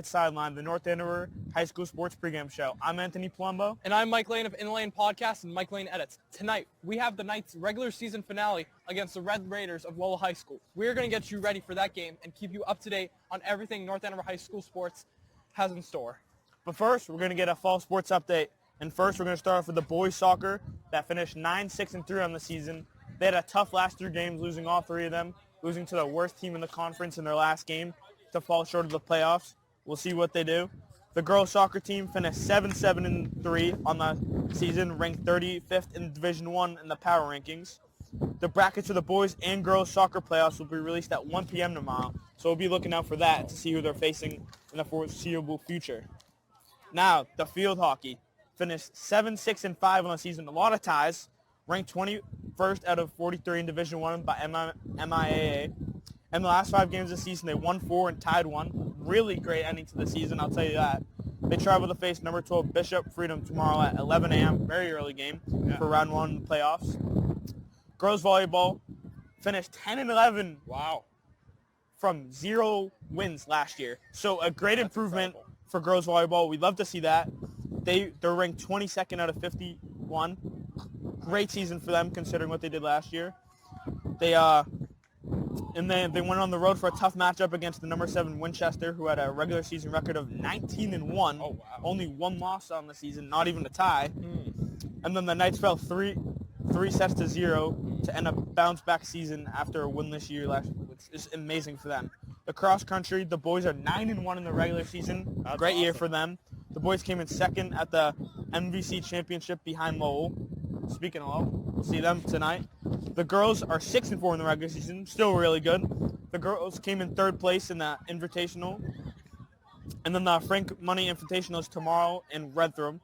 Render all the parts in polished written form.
Sideline, the North Andover High School Sports Pregame Show. I'm Anthony Palumbo. And I'm Mike Lane of In Lane Podcast and Mike Lane Edits. Tonight, we have the Knights' regular season finale against the Red Raiders of Lowell High School. We're going to get you ready for that game and keep you up to date on everything North Andover High School sports has in store. But first, we're going to get a fall sports update. And first, we're going to start off with the boys soccer that finished 9-6-3 on the season. They had a tough last 3 games, losing all 3 of them, losing to the worst team in the conference in their last game to fall short of the playoffs. We'll see what they do. The girls soccer team finished 7-7-3 on the season, ranked 35th in Division I in the power rankings. The brackets for the boys and girls soccer playoffs will be released at 1 p.m. tomorrow, so we'll be looking out for that to see who they're facing in the foreseeable future. Now, the field hockey finished 7-6-5 on the season, a lot of ties, ranked 21st out of 43 in Division I by MIAA. In the last 5 games of the season, they won 4 and tied 1. Really great ending to the season, I'll tell you that. They travel to face number 12 Bishop Freedom tomorrow at 11 a.m., very early game for round 1 playoffs. Girls volleyball finished 10-11. Wow. From 0 wins last year. So a great improvement for girls volleyball. We'd love to see that. They're ranked 22nd out of 51. Great season for them considering what they did last year. They went on the road for a tough matchup against the number 7 Winchester, who had a regular season record of 19-1. Oh, wow. Only 1 loss on the season, not even a tie. And then the Knights fell 3 sets to 0 to end a bounce-back season after a winless year last, which is amazing for them. The cross country, the boys are 9-1 in the regular season. That's Great year awesome for them. The boys came in second at the MVC championship behind Lowell. Speaking of Lowell, we'll see them tonight. The girls are 6-4 in the regular season, still really good. The girls came in 3rd place in the Invitational. And then the Frank Money Invitational is tomorrow in Redtham.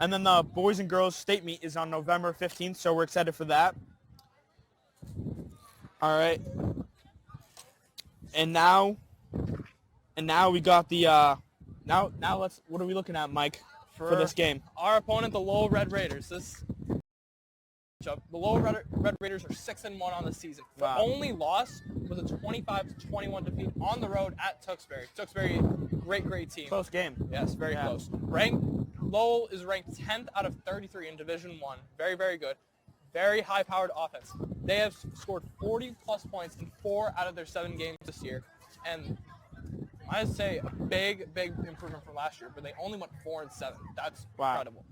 And then the boys and girls state meet is on November 15th, so we're excited for that. All right. And now we got the now what are we looking at, Mike, for this game? Our opponent, the Lowell Red Raiders. The Lowell Red Raiders are 6-1 on the season. Wow. The only loss was a 25-21 defeat on the road at Tewksbury. Tewksbury, great team. Close game. Yes, very close. Lowell is ranked 10th out of 33 in Division I. Very, very good. Very high-powered offense. They have scored 40-plus points in 4 out of their 7 games this year. And I'd say a big improvement from last year, but they only went 4-7. That's incredible.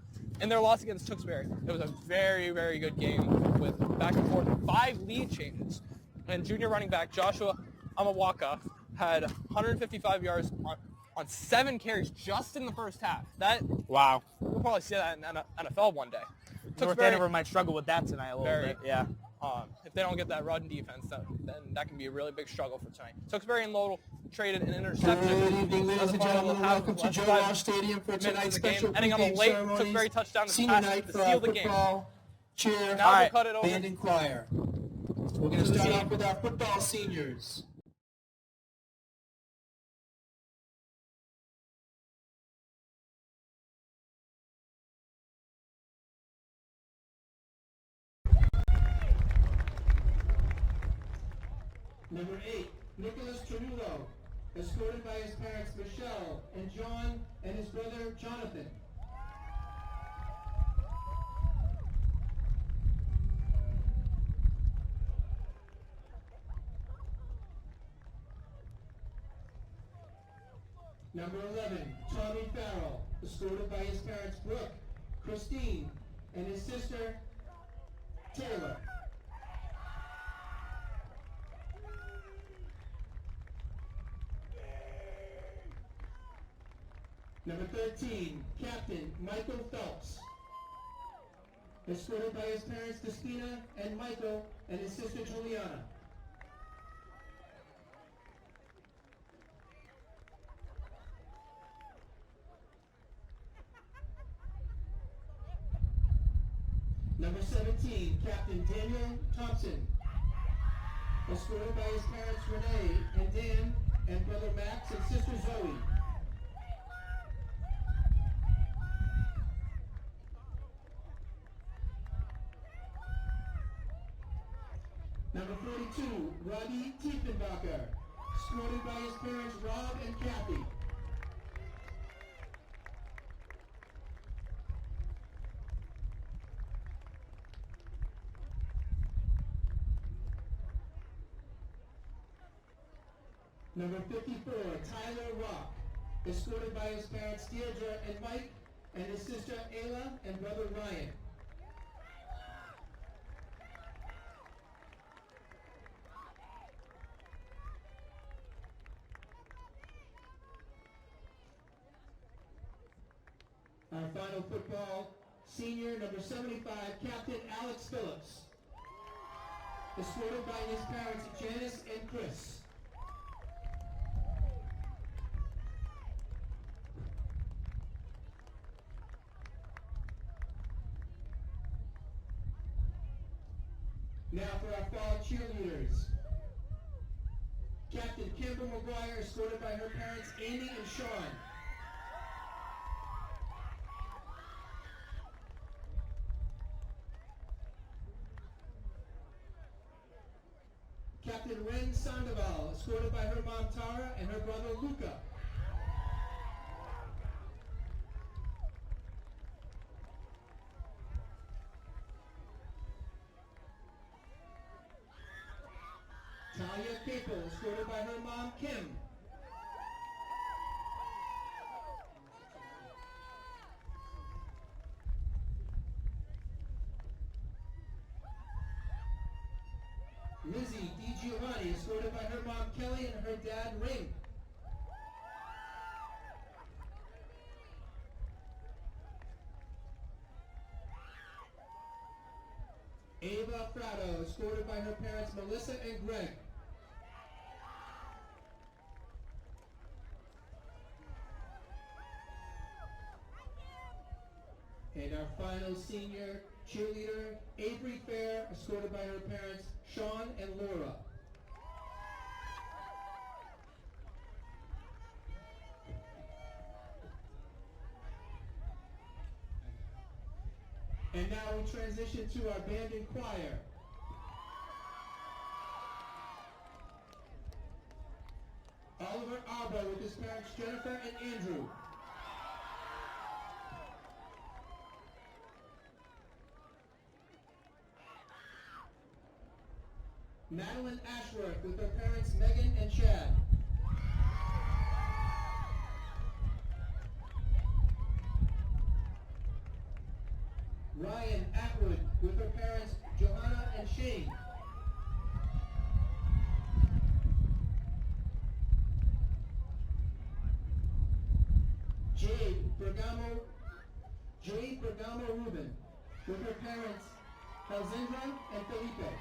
In their loss against Tewksbury, it was a very, very good game with back and forth 5 lead changes. And junior running back Joshua Amawaka had 155 yards on 7 carries just in the first half. We'll probably see that in NFL one day. North Andover might struggle with that tonight a little bit. Yeah. If they don't get that run defense, then that can be a really big struggle for tonight. Tewksbury and Lowell traded an interception. Good evening, ladies and gentlemen. Welcome to Joe Walsh Stadium for tonight's special ending on a late Tewksbury touchdown to pass to seal the game. Cheer, now we'll cut it over. band and choir. We're going to start off with our football seniors. Number 8, Nicholas Trujillo, escorted by his parents Michelle and John and his brother Jonathan. Number 11, Tommy Farrell, escorted by his parents Brooke, Christine, and his sister Taylor. Number 13, Captain Michael Phelps, escorted by his parents Despina and Michael and his sister Juliana. Number 17, Captain Daniel Thompson, escorted by his parents Renee and Dan and brother Max and sister Zoe. Number 42, Roddy Tiefenbacher, escorted by his parents Rob and Kathy. Number 54, Tyler Rock, escorted by his parents Deirdre and Mike, and his sister Ayla and brother Ryan. Our final football senior, number 75, Captain Alex Phillips, escorted by his parents Janice and Chris. Now for our fall cheerleaders. Captain Kimber McGuire, escorted by her parents Amy and Sean. Captain Ren Sandoval, escorted by her mom Tara and her brother Luca. Talia Capel, escorted by her mom Kim. Lizzie DiGiovanni, escorted by her mom Kelly and her dad Ring. Ava Frado, escorted by her parents Melissa and Greg. And our final senior cheerleader, Avery Fair, escorted by her parents Sean and Laura. And now we transition to our band and choir. Oliver Arba with his parents Jennifer and Andrew. Madeline Ashworth with her parents Megan and Chad. Ryan Atwood with her parents Johanna and Shane. Jade Bergamo Rubin with her parents Alzindra and Felipe.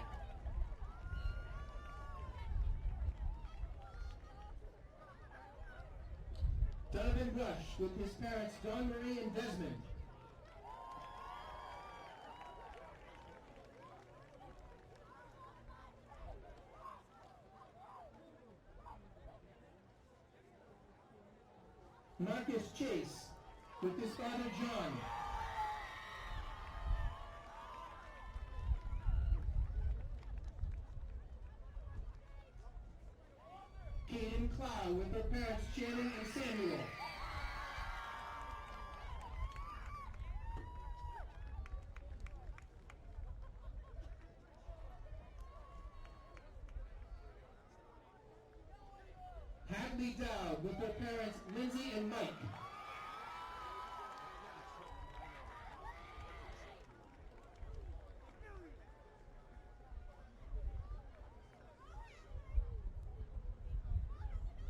Donovan Rush with his parents Dawn Marie and Desmond. Marcus Chase with his father John. Kaden Clow with her parents Shannon and Samuel. Hadley Dowd with her parents Lindsay and Mike.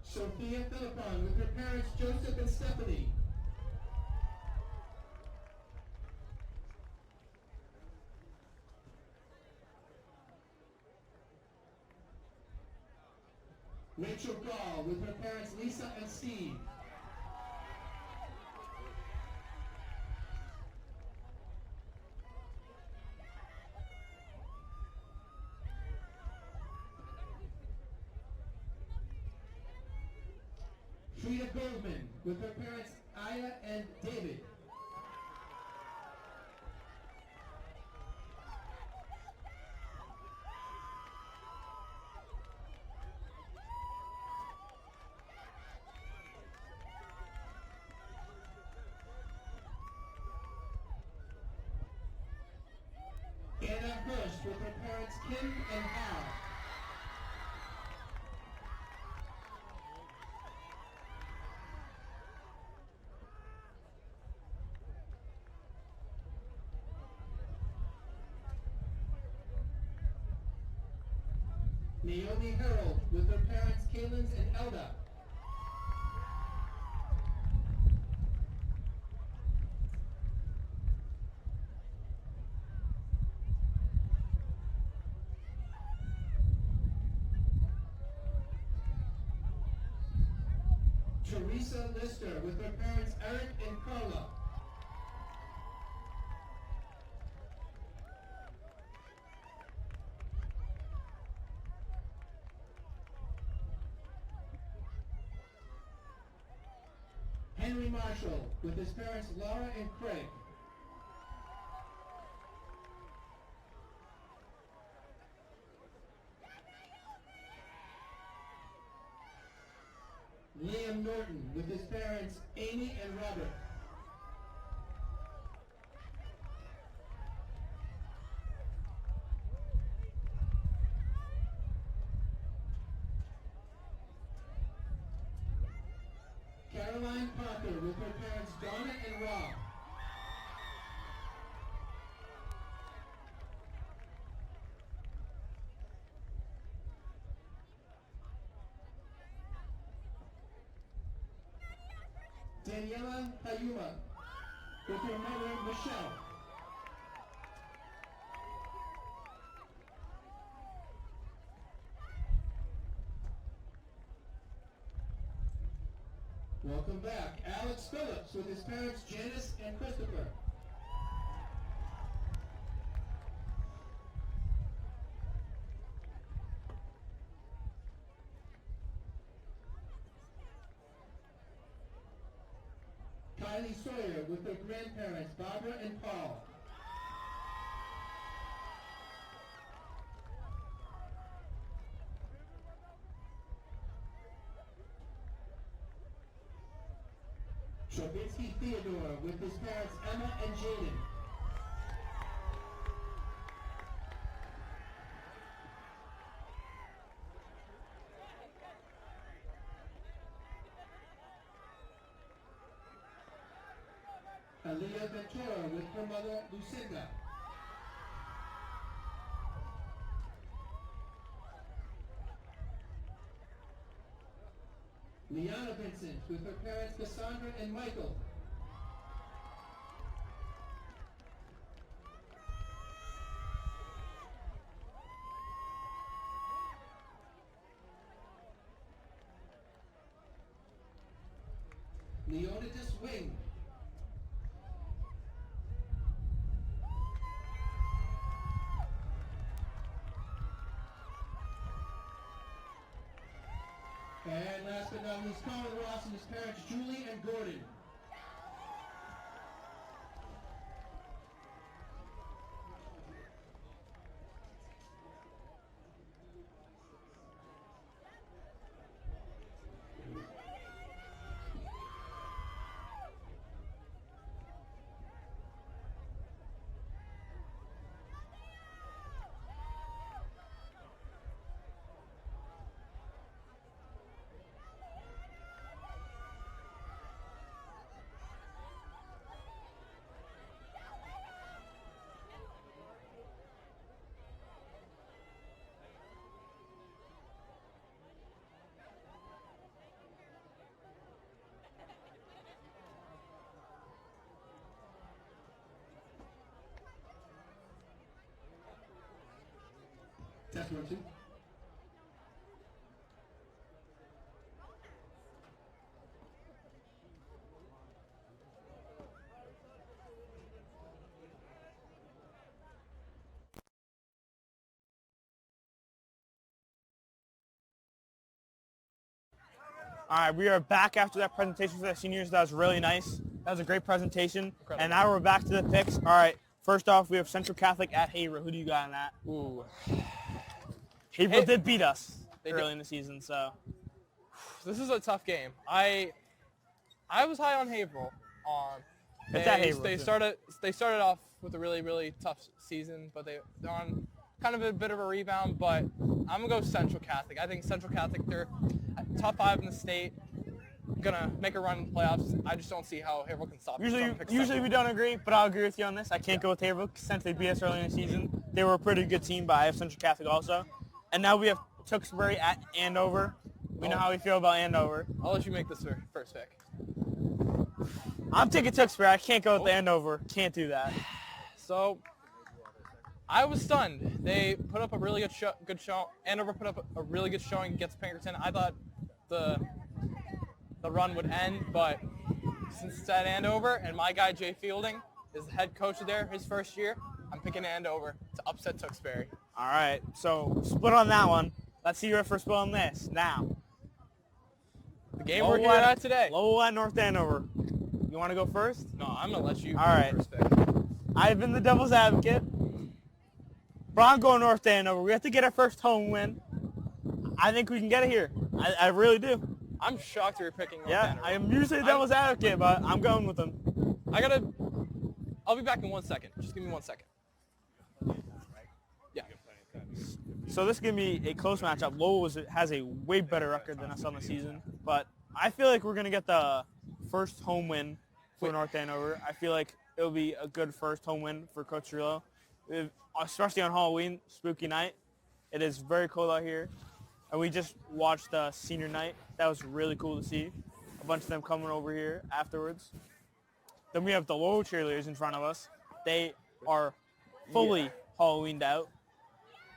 Sophia Philippon with her parents Joseph and Stephanie. Rachel Gall with her parents Lisa and Steve. Frida Goldman with her parents Aya and David. Anna Hurst with her parents Kim and Al. Naomi Harold with her parents Kaylins and Elda. Teresa Lister with her parents Eric and Carla. Henry Marshall with his parents Laura and Craig. Liam Norton with his parents Amy and Robert. Caroline Parker with her parents Donna and Rob. Daniela Hayuma with her mother Michelle. Welcome back. Alex Phillips with his parents Janice and Christopher. Kylie Sawyer with her grandparents Barbara and Paul. Trubitsky Theodore with his parents Emma and Jaden. Aaliyah Ventura with her mother Lucinda. Liana Vincent with her parents Cassandra and Michael. Leonidas Wing. And last but not least, Colin Ross and his parents Julie and Gordon. Test 1, 2. All right, we are back after that presentation for the seniors. That was really nice. That was a great presentation. Incredible. And now we're back to the picks. All right, first off, we have Central Catholic at Haverhill. Who do you got in that? Ooh. Haverhill did beat us They early did. in the season, so. This is a tough game. I was high on Haverhill. It's at Haverhill, They too. started off with a really tough season, but they're on kind of a bit of a rebound. But I'm gonna go Central Catholic. I think Central Catholic, they're top 5 in the state, gonna make a run in the playoffs. I just don't see how Haverhill can stop them. So I'm gonna pick Usually Central. we don't agree, but I'll agree with you on this. I can't go with Haverhill since they beat us early in the season. They were a pretty good team, but I have Central Catholic also. And now we have Tewksbury at Andover. We know how we feel about Andover. I'll let you make this first pick. I'm taking Tewksbury. I can't go with Andover. Can't do that. So I was stunned. They put up a really good show. Andover put up a really good showing against Pinkerton. I thought the run would end, but since it's at Andover and my guy Jay Fielding is the head coach there his first year, I'm picking Andover to upset Tewksbury. All right, so split on that one. Let's see your first split on this. Now, The game we're here at today. Lowell at North Andover. You want to go first? No, I'm going to let you All right. first pick. I've been the devil's advocate. But I'm going North Andover. We have to get our first home win. I think we can get it here. I really do. I'm shocked you're picking North Yeah, Andover. I am usually the devil's advocate, but I'm going with them. I'll be back in 1 second. Just give me 1 second. Yeah. So this is going to be a close matchup. Lowell has a way better record than us on the season, but I feel like we're going to get the first home win for North Andover. I feel like it'll be a good first home win for Coach Cirillo, especially on Halloween, spooky night. It is very cold out here, and we just watched the senior night. That was really cool to see. A bunch of them coming over here afterwards. Then we have the Lowell cheerleaders in front of us. They are fully Halloweened out.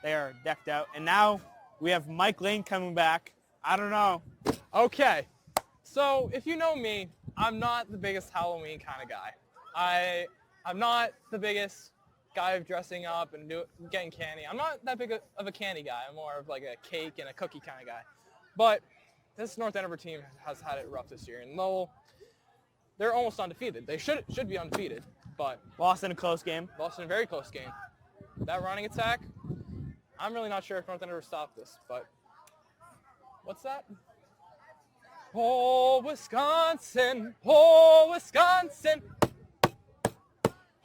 They are decked out. And now we have Mike Lane coming back. I don't know. Okay. So if you know me, I'm not the biggest Halloween kind of guy. I'm not the biggest guy of dressing up and getting candy. I'm not that big of a candy guy. I'm more of like a cake and a cookie kind of guy. But this North Andover team has had it rough this year. And Lowell, they're almost undefeated. They should be undefeated, but Lost in a close game. lost in a very close game. That running attack, I'm really not sure if North Andover stopped this, but what's that? Oh, Wisconsin! Oh, Wisconsin!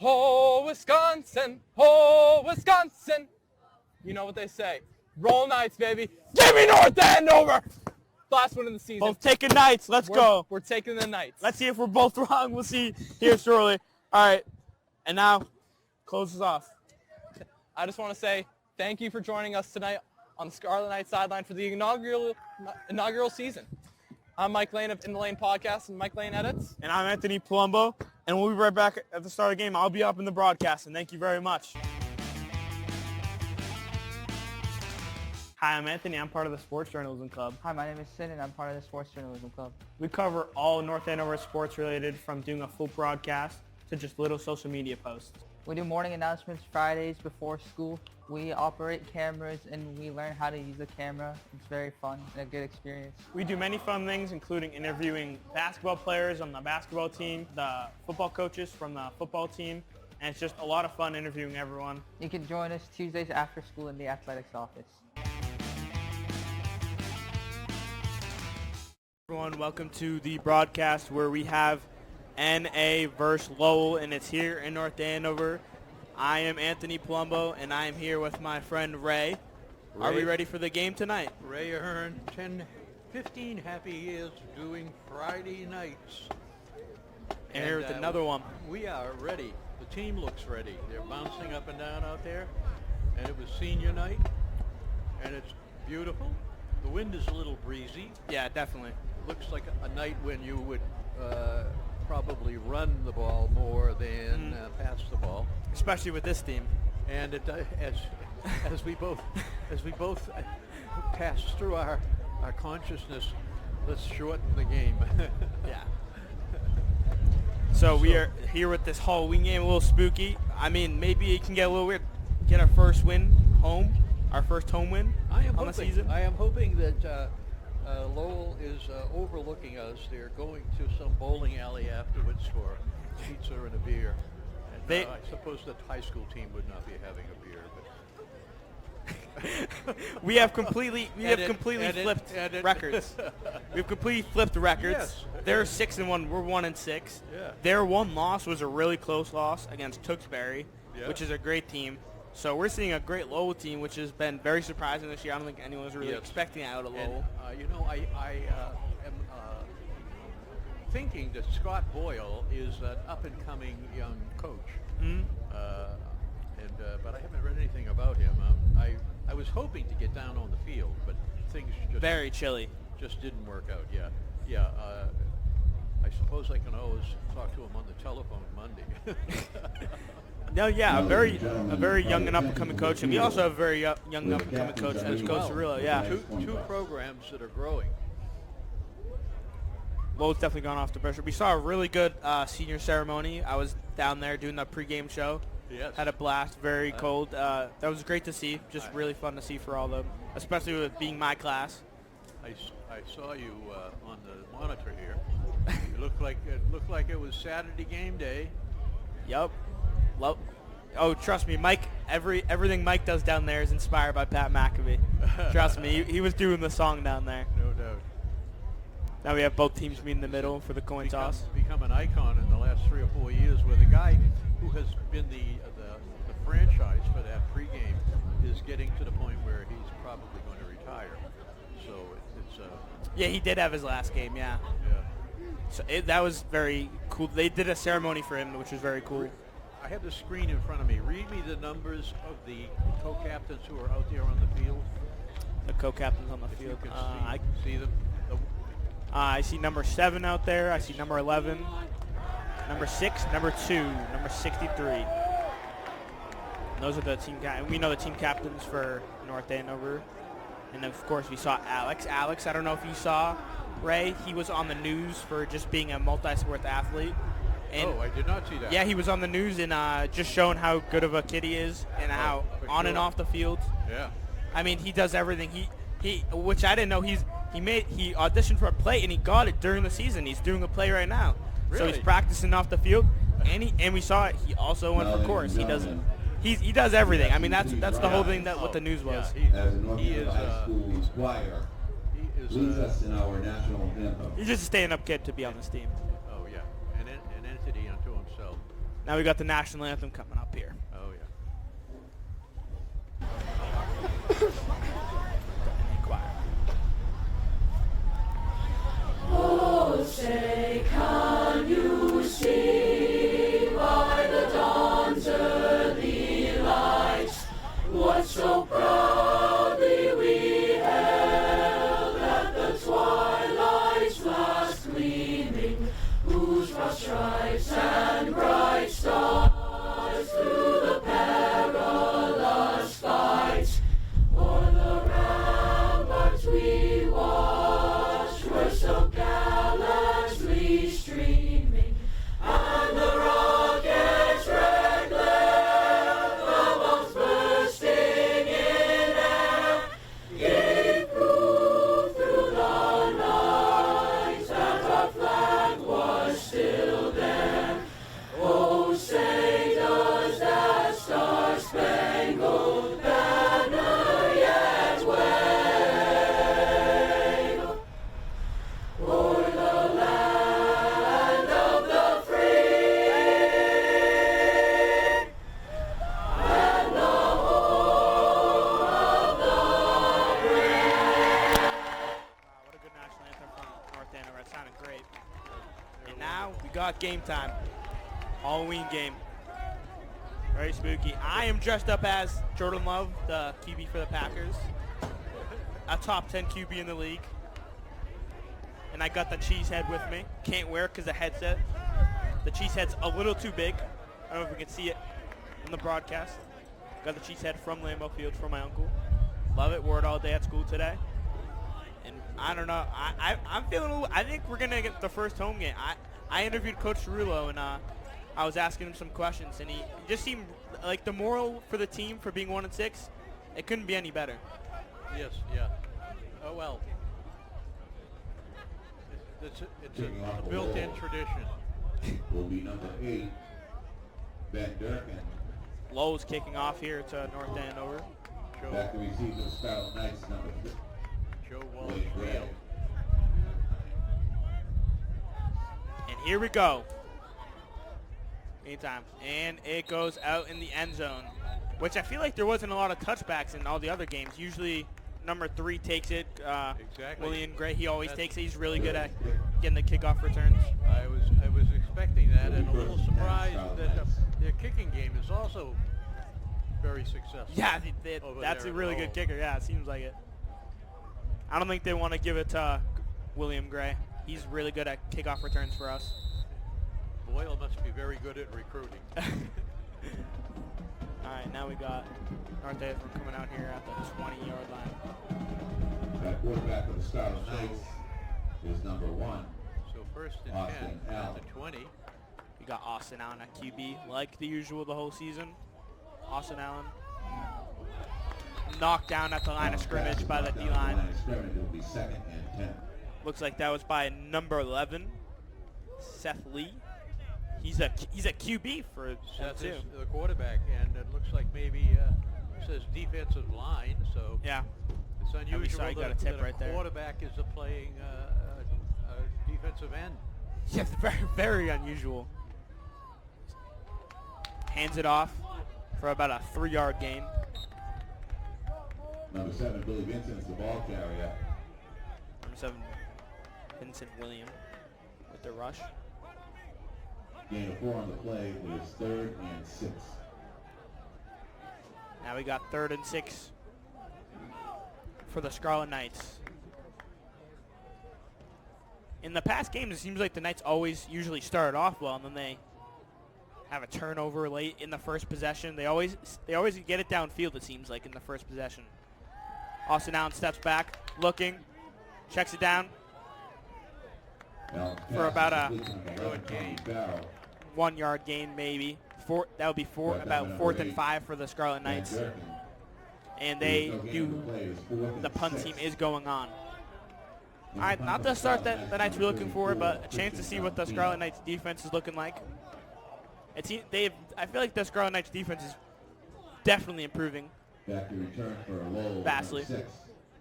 Oh, Wisconsin! Oh, Wisconsin! You know what they say. Roll Knights, baby. Give me North Andover! Last one in the season. Both taking Knights. Let's go. We're taking the Knights. Let's see if we're both wrong. We'll see here shortly. All right. And now, close us off. I just want to say thank you for joining us tonight on the Scarlet Knights sideline for the inaugural season. I'm Mike Lane of In the Lane Podcast and Mike Lane Edits. And I'm Anthony Palumbo. And we'll be right back at the start of the game. I'll be up in the broadcast. And thank you very much. Hi, I'm Anthony. I'm part of the Sports Journalism Club. Hi, my name is Sid, and I'm part of the Sports Journalism Club. We cover all North Andover sports related, from doing a full broadcast to just little social media posts. We do morning announcements Fridays before school. We operate cameras, and we learn how to use a camera. It's very fun and a good experience. We do many fun things, including interviewing basketball players on the basketball team, the football coaches from the football team, and it's just a lot of fun interviewing everyone. You can join us Tuesdays after school in the athletics office. Everyone, welcome to the broadcast where we have NA versus Lowell, and it's here in North Andover. I am Anthony Palumbo, and I am here with my friend Ray. Are we ready for the game tonight? Ray Ahern, 15 happy years doing Friday nights. And here with another one. We are ready. The team looks ready. They're bouncing up and down out there, and it was senior night, and it's beautiful. The wind is a little breezy. Yeah, definitely. Looks like a night when you would probably run the ball more than pass the ball. Especially with this team. And it, as we both pass through our consciousness, let's shorten the game. Yeah. So we are here with this Halloween game, a little spooky. I mean, maybe it can get a little weird. Get our first win home, our first home win on the season. I am hoping that Lowell is overlooking us. They're going to some bowling alley afterwards for pizza and a beer. And, I suppose the high school team would not be having a beer, but we have completely flipped records. We've completely flipped records. Yes. They're 6-1. We're 1-6. Yeah. Their one loss was a really close loss against Tewksbury, Yeah. which is a great team. So we're seeing a great Lowell team, which has been very surprising this year. I don't think anyone was really expecting that out of Lowell. And, I am thinking that Scott Boyle is an up-and-coming young coach. Mm-hmm. But I haven't read anything about him. I was hoping to get down on the field, but things Very chilly. just didn't work out. Yeah. I suppose I can always talk to him on the telephone Monday. No, yeah, a very young and up-and-coming coach, and we also have a very young and up-and-coming coach as Coach Cirillo. Yeah, two programs that are growing. Lowell's definitely gone off the pressure. We saw a really good senior ceremony. I was down there doing the pregame show. Yes. Had a blast. Very cold. That was great to see. Just really fun to see for all of them, especially with being my class. I saw you on the monitor here. It looked like it was Saturday game day. Yep. Oh, trust me, Mike. Everything Mike does down there is inspired by Pat McAfee. Trust me, he was doing the song down there. No doubt. Now we have both teams meet in the middle for the coin toss. Become an icon in the last 3 or 4 years, where the guy who has been the franchise for that pregame is getting to the point where he's probably going to retire. So it's Yeah, he did have his last game. Yeah. So that was very cool. They did a ceremony for him, which was very cool. I have the screen in front of me. Read me the numbers of the co-captains who are out there on the field. The co-captains on the If field. you can see them. I see number 7 out there. I see number 11, number 6, number 2, number 63. And those are the team. We know the team captains for North Andover. And of course, we saw Alex. Alex, I don't know if you saw Ray. He was on the news for just being a multi-sport athlete. And I did not see that. yeah, he was on the news and just showing how good of a kid he is and how on and off the field. Yeah. I mean, he does everything. He which I didn't know. He auditioned for a play and he got it during the season. He's doing a play right now. So Really? he's practicing off the field, and we saw it. He also went for chorus. He does everything. I mean, that's the whole thing that what the news was. Yeah, As a North he Andover is. High School choir leads us in our national anthem. He's just a stand-up kid to be on this team. Oh yeah, an entity unto himself. Now we got the national anthem coming up here. Oh yeah. Choir. Oh, say, can you see by the dawn's early light what so proudly we held at the twilight's last gleaming, whose rough stripes and bright stars through the perilous fight o'er the ramparts we watched were so gallantly streaming, and the rocket's red glare, the bombs bursting in air, gave proof through the night that our flag was still there. Oh, say does that star-spangled banner yet wave o'er the land of the free and the home of the brave? Wow, what a good national anthem from North Andover. It sounded great. And now we got game time. Halloween game. Very spooky. I am dressed up as Jordan Love, the QB for the Packers. A top 10 QB in the league. And I got the cheese head with me. Can't wear it because the headset. The cheese head's a little too big. I don't know if we can see it on the broadcast. Got the cheese head from Lambeau Field from my uncle. Love it. Wore it all day at school today. And I don't know. I'm feeling a little. I think we're going to get the first home game. I interviewed Coach Cirillo, and I was asking him some questions, and he just seemed like the moral for the team for being 1-6. It couldn't be any better. Yes. Yeah. Oh well. It's a built-in tradition. Will be number 8, Ben Durkin. Lowell's kicking off here to North Andover. Back to receive the Scarlet Knights, number 3. Joe Walsh Wade Gray. Wheel. And here we go. Anytime. And it goes out in the end zone, which I feel like there wasn't a lot of touchbacks in all the other games. Usually number 3 takes it. Exactly. William Gray, he always takes it. He's really good at getting the kickoff returns. I was expecting that, and a little surprised that their kicking game is also very successful. Yeah, over that's there a at really good Lowell. kicker. Yeah, it seems like it. I don't think they want to give it to William Gray. He's really good at kickoff returns for us. Boyle must be very good at recruiting. All right, now we got North Andover coming out here at the 20-yard line. That quarterback of the Scarlet Knights is number 1. So first and Austin 10 at Allen. the 20. We got Austin Allen at QB, like the usual the whole season. Austin Allen knocked down at the line of scrimmage by the D-line. Line of scrimmage, it'll be 2nd and 10. Looks like that was by number 11, Seth Lee. He's a QB for them Seth too. is the quarterback, and it looks like maybe it says defensive line, so Yeah. it's unusual saw you got a tip that right there. quarterback is playing a defensive end. Yes, very, very unusual. Hands it off for about a 3-yard gain. Number 7, Billy Vincent is the ball carrier. Number 7, Vincent William with the rush. Gain of 4 on the play. It is 3rd and 6. Now we got 3rd and 6 for the Scarlet Knights. In the past games, it seems like the Knights always usually start off well, and then they have a turnover late in the first possession. They always get it downfield, it seems like, in the first possession. Austin Allen steps back, looking, checks it down for about a 1-yard gain, maybe. That would be about 4th and 5 for the Scarlet Knights. And the punt team is going on. All right, not the start that the Knights were looking for, but a chance to see what the Scarlet Knights defense is looking like. I feel like the Scarlet Knights defense is definitely improving. Back to return for Lowell, Vastly. number 6,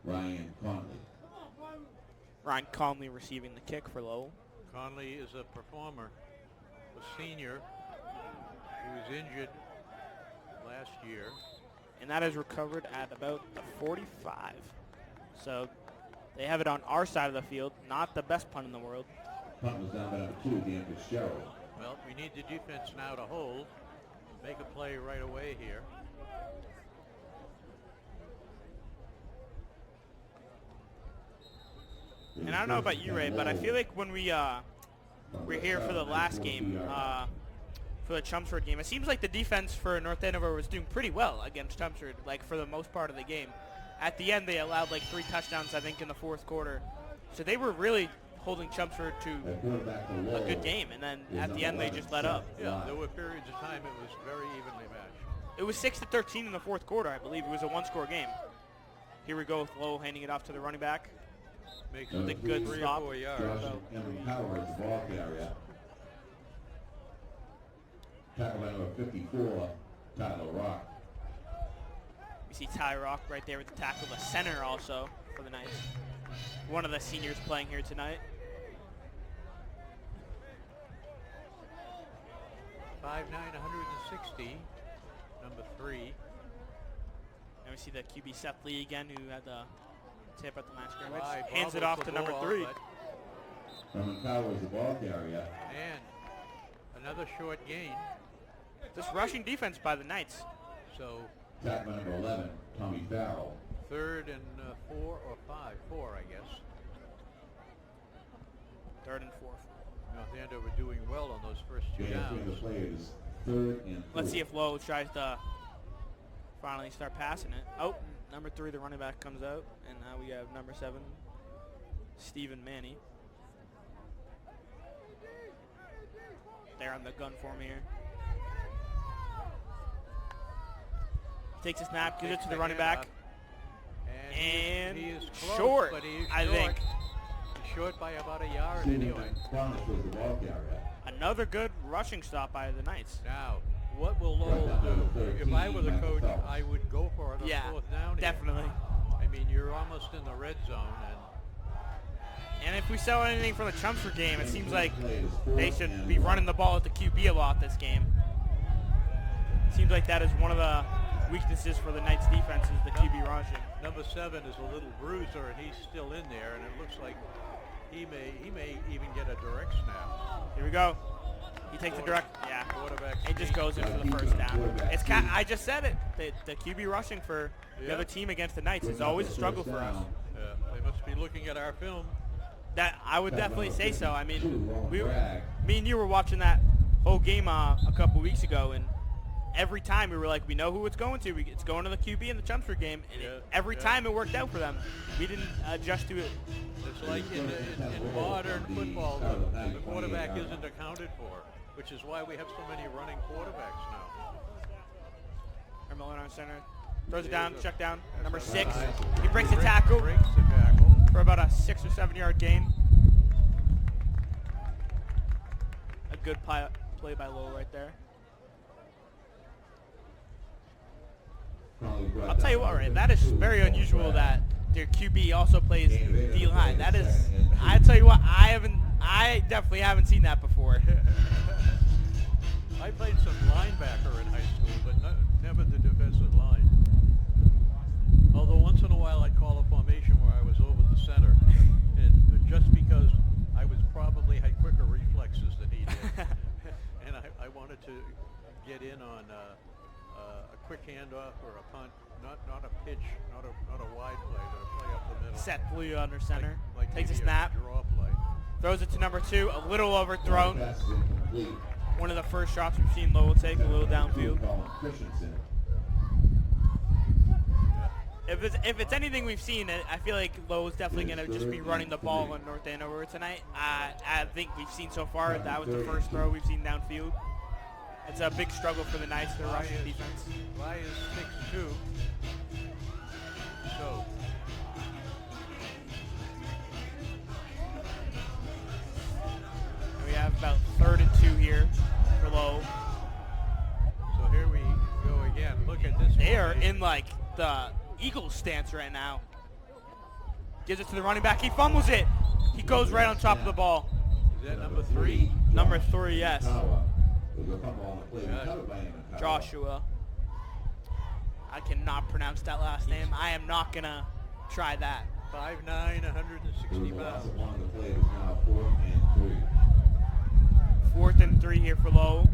Ryan Conley. Ryan Conley receiving the kick for Lowell. Conley is a performer, a senior. He was injured last year. And that is recovered at about the 45. So they have it on our side of the field. Not the best punt in the world. Punt was down by number 2, Dan Fitzgerald. Well, we need the defense now to hold, make a play right away here. And I don't know about you, Ray, but I feel like when we're here for the last game, for the Chelmsford game, it seems like the defense for North Andover was doing pretty well against Chelmsford, like for the most part of the game. At the end, they allowed like 3 touchdowns, I think, in the 4th quarter. So they were really holding Chelmsford to a good game, and then at the end they just let up. Yeah, there were periods of time it was very evenly matched. It was 6-13 in the 4th quarter, I believe. It was a 1-score game. Here we go with Lowell handing it off to the running back. Makes With a good 3 stop. or 4 yards. Josh Emery Powers, the ball carrier. Tackle by number 54, Tyler Rock. We see Ty Rock right there with the tackle, the center also for the Knights. One of the seniors playing here tonight. 5'9", 160, number 3. And we see the QB Seth Lee again, who had the tip at the line of scrimmage. Wide, Hands it bobbles off to the number ball, 3. but- Herman Powers, the ball carrier. And another short gain. This rushing defense by the Knights. So Tackle by number 11, Tommy Farrell. 3rd and 4 or 5. 4, I guess. 3rd and 4. North Andover doing well on those first 2 Gain of 3 on the downs. play. It is 3rd and 4. Let's see if Lowell tries to finally start passing it. Oh, number 3, the running back, comes out. And now we have number 7, Stephen Manny. They're on the gun for me here. Takes a snap, gives it to the running back. And he is close, short, but he is I think. He's short by about a yard Stephen anyway. Cronish was the ball carrier. Another good rushing stop by the Knights. Now, what will Lowell do? If I were the coach, I would go for it on Yeah, 4th down here. definitely. I mean, you're almost in the red zone, And if we saw anything from the Chelmsford game, it seems like they should be running the ball at the QB a lot this game. Seems like that is one of the weaknesses for the Knights defense is the QB rushing. number 7 is a little bruiser, and he's still in there, and it looks like he may even get a direct snap. Here we go. He takes the direct, yeah. Quarterback He just goes in for the first down. It's I just said it. The QB rushing for the other team against the Knights is always a struggle for us. Yeah, they must be looking at our film. That I would definitely say so. I mean, me and you were watching that whole game a couple weeks ago, and every time we were like, we know who it's going to. It's going to the QB in the Chelmsford game, and every time it worked out for them. We didn't adjust to it. It's like in modern football, the quarterback isn't accounted for, which is why we have so many running quarterbacks now. Miller on center. Throws it down, check down. Number 6. He breaks the tackle Breaks the tackle. for about a 6 or 7 yard gain. A good play by Lowell right there. I'll tell you what, Ray, that is very unusual that their QB also plays D-line. That is, I tell you what, I definitely haven't seen that before. I played some linebacker in high school, but never the defensive line. Although once in a while I'd call a formation where I was over the center, and just because I was probably had quicker reflexes than he did, and I wanted to get in on a quick handoff or a punt, not a pitch, not a wide play, but a play up the middle. Set blue under center. Like Takes a maybe snap. Draw play. Throws it to number 2. A little overthrown. One of the first shots we've seen Lowell take, a little downfield. If it's anything we've seen, I feel like Lowell's definitely going to just be running the ball on North Andover tonight. I think we've seen so far that was the first throw we've seen downfield. It's a big struggle for the Knights, their rushing defense. Y is 6'2". So And we have about 3rd and 2 here for Lowell. So here we go again. Look at this. They are formation. in like the Eagles stance right now. Gives it to the running back. He fumbles it. He goes right on top of the ball. Is that number 3? Number 3, yes. Joshua. I cannot pronounce that last name. I am not going to try that. 5'9", 160 pounds. 4th and 3 here for Lowell.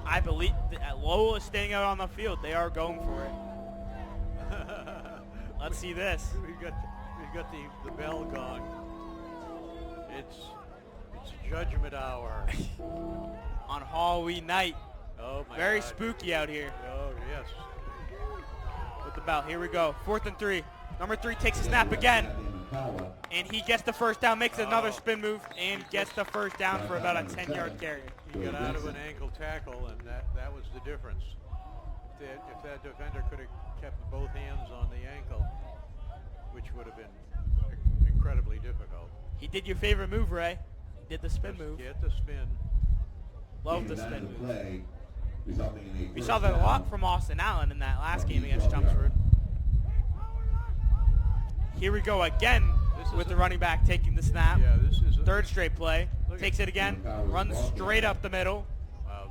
I believe that Lowell is staying out on the field. They are going for it. Let's see this. We got the bell gong. It's judgment hour. On Halloween night. Oh my Very God. spooky out here. Oh yes. With the bell. Here we go. 4th and 3. Number 3 takes a snap again. And he gets the first down, makes another spin move, and gets the first down for about a 10-yard carry. He got out of an ankle tackle, and that was the difference. If that defender could have kept both hands on the ankle, which would have been incredibly difficult. He did your favorite move, Ray. He did the spin Just move. Get the spin. Love the spin move. We saw that a lot from Austin Allen in that last game against Chelmsford. Here we go again with the running back taking the snap. Yeah, this is 3rd straight play. Takes it again. Runs straight up the middle. Wow,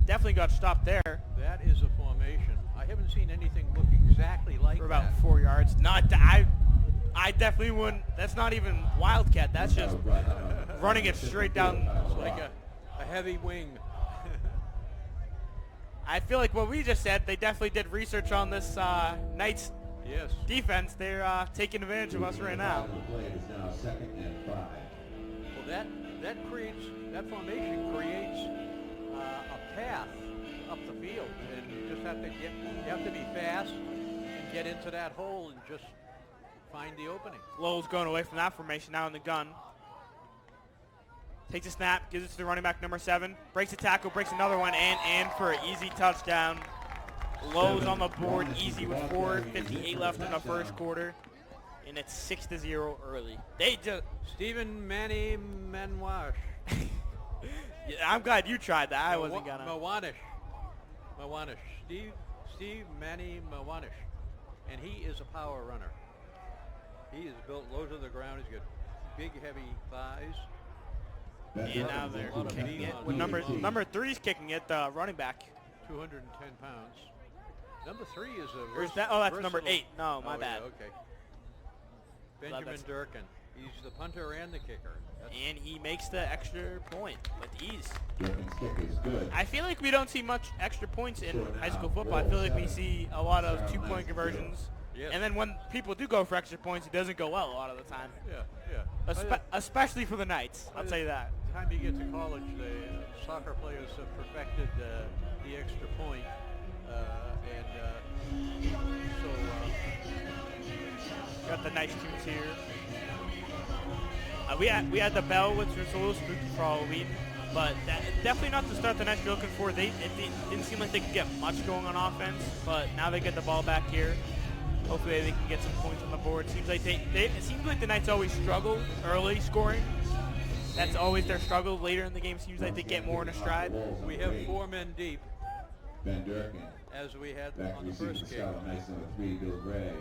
Definitely got stopped there that is a formation. I haven't seen anything look exactly like for about that. 4 yards. I definitely wouldn't. That's not even Wildcat. That's just running it straight down. It's like a heavy wing. I feel like what we just said, they definitely did research on this Knights Yes. defense. They're taking advantage of us right now. Well, that formation creates a path up the field, and you just have to be fast and get into that hole and just find the opening. Lowell's going away from that formation now in the gun. Takes a snap, gives it to the running back number 7, breaks a tackle, breaks another one, and for an easy touchdown. Lowell's on the board easy with 4:58 left in the first quarter, and it's 6-0 early. They just Stephen Manny Manwash. I'm glad you tried that. I wasn't gonna. Mawanish. Steve Manny Mawanish. And he is a power runner. He is built low to the ground. He's got big, heavy thighs. And now they're kicking it. With number 3's kicking it, the running back. 210 pounds. Number 3 is a Where's that? Oh, that's number versatile- 8. No, my bad. Yeah, okay. Glad Benjamin that's- Durkin. He's the punter and the kicker. And he makes the extra point with ease. Durkin's kick is good. I feel like we don't see much extra points in high school football. I feel like we see a lot of two-point conversions. Yes. And then when people do go for extra points, it doesn't go well a lot of the time. Yeah. Especially for the Knights, I'll tell you that. By the time you get to college, the soccer players have perfected the extra point. Got the nice tunes here. We had the bell, which was a little spooky for Halloween, but definitely not the start the Knights were looking for. It didn't seem like they could get much going on offense, but now they get the ball back here. Hopefully they can get some points on the board. It seems like it seems like the Knights always struggle early scoring. That's always their struggle. Later in the game, seems like they get more in a stride. We have 4 men deep, Ben Durkin. as we had Back on to the receive first the game. Scarlet Knights, number 3, Bill Gray.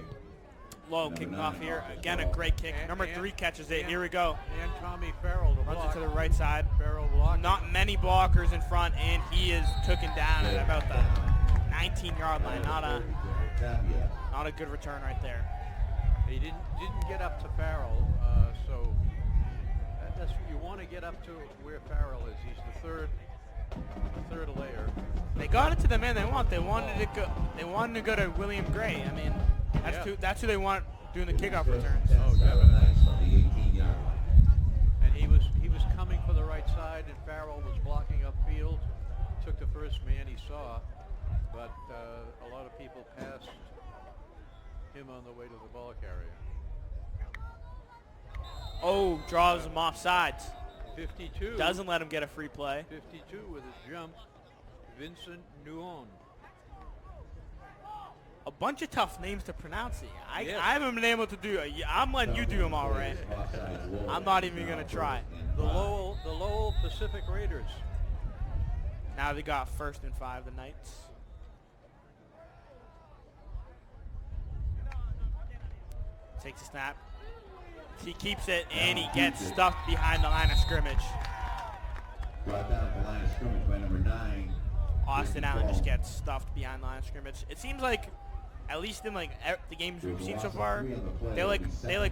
Lowell kicking off here. Again, a great kick. Number 3 catches it. Here we go. And Tommy Farrell to Runs block. it to the right side. Farrell blocked. Not many blockers in front, and he is taken down at about the 19-yard line. Not a good return right there. He didn't get up to Farrell, so that's you want to get up to where Farrell is. He's the third layer. They got it to the man they want. They wanted to go to William Gray. I mean, that's who they want doing the kickoff returns. Oh, definitely. On the 18-yard line. And he was coming for the right side, and Farrell was blocking upfield. Took the first man he saw, but a lot of people passed him on the way to the ball carrier. Oh, draws him off sides. 52. Doesn't let him get a free play. 52 with his jump. Vincent Nuon. A bunch of tough names to pronounce here. Yes. I haven't been able to do it. I'm letting you do them all right. I'm not even going to try. The Lowell Pacific Raiders. Now they got 1st and 5, the Knights. Takes a snap. He keeps it, and he gets stuffed behind the line of scrimmage. Brought down at the line of scrimmage by number 9. Austin Allen just gets stuffed behind the line of scrimmage. It seems like, at least in like the games we've seen so far, they like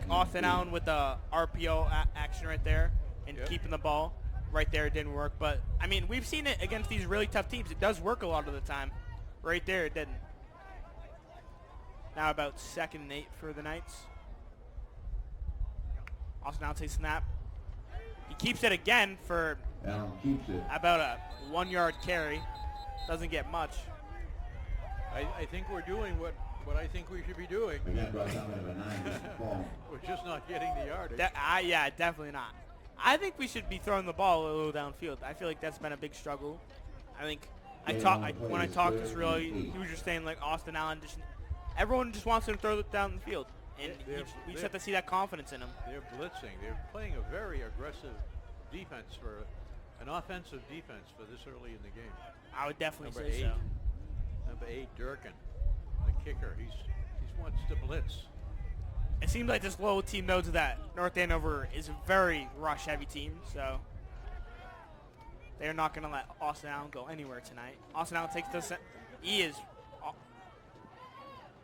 Austin Allen with the RPO action right there and keeping the ball right there. It didn't work, but I mean we've seen it against these really tough teams. It does work a lot of the time. Right there, it didn't. Now about 2nd and 8 for the Knights. Austin Allen takes a snap. He keeps it again for Allen keeps it. about a 1-yard carry. Doesn't get much. I think we're doing what I think we should be doing. Again, brought down by number 9. Ball. We're just not getting the yardage. Yeah, definitely not. I think we should be throwing the ball a little downfield. I feel like that's been a big struggle. I think when I talked to Cerulli, he was just saying like Austin Allen, everyone just wants him to throw it down the field, and we just have to see that confidence in him. They're blitzing. They're playing a very aggressive defense for an offensive defense for this early in the game. I would definitely Number say 8. so. Number 8, Durkin, the kicker. He wants to blitz. It seems like this Lowell team knows that North Andover is a very rush-heavy team, so they're not going to let Austin Allen go anywhere tonight. Austin Allen takes the he is,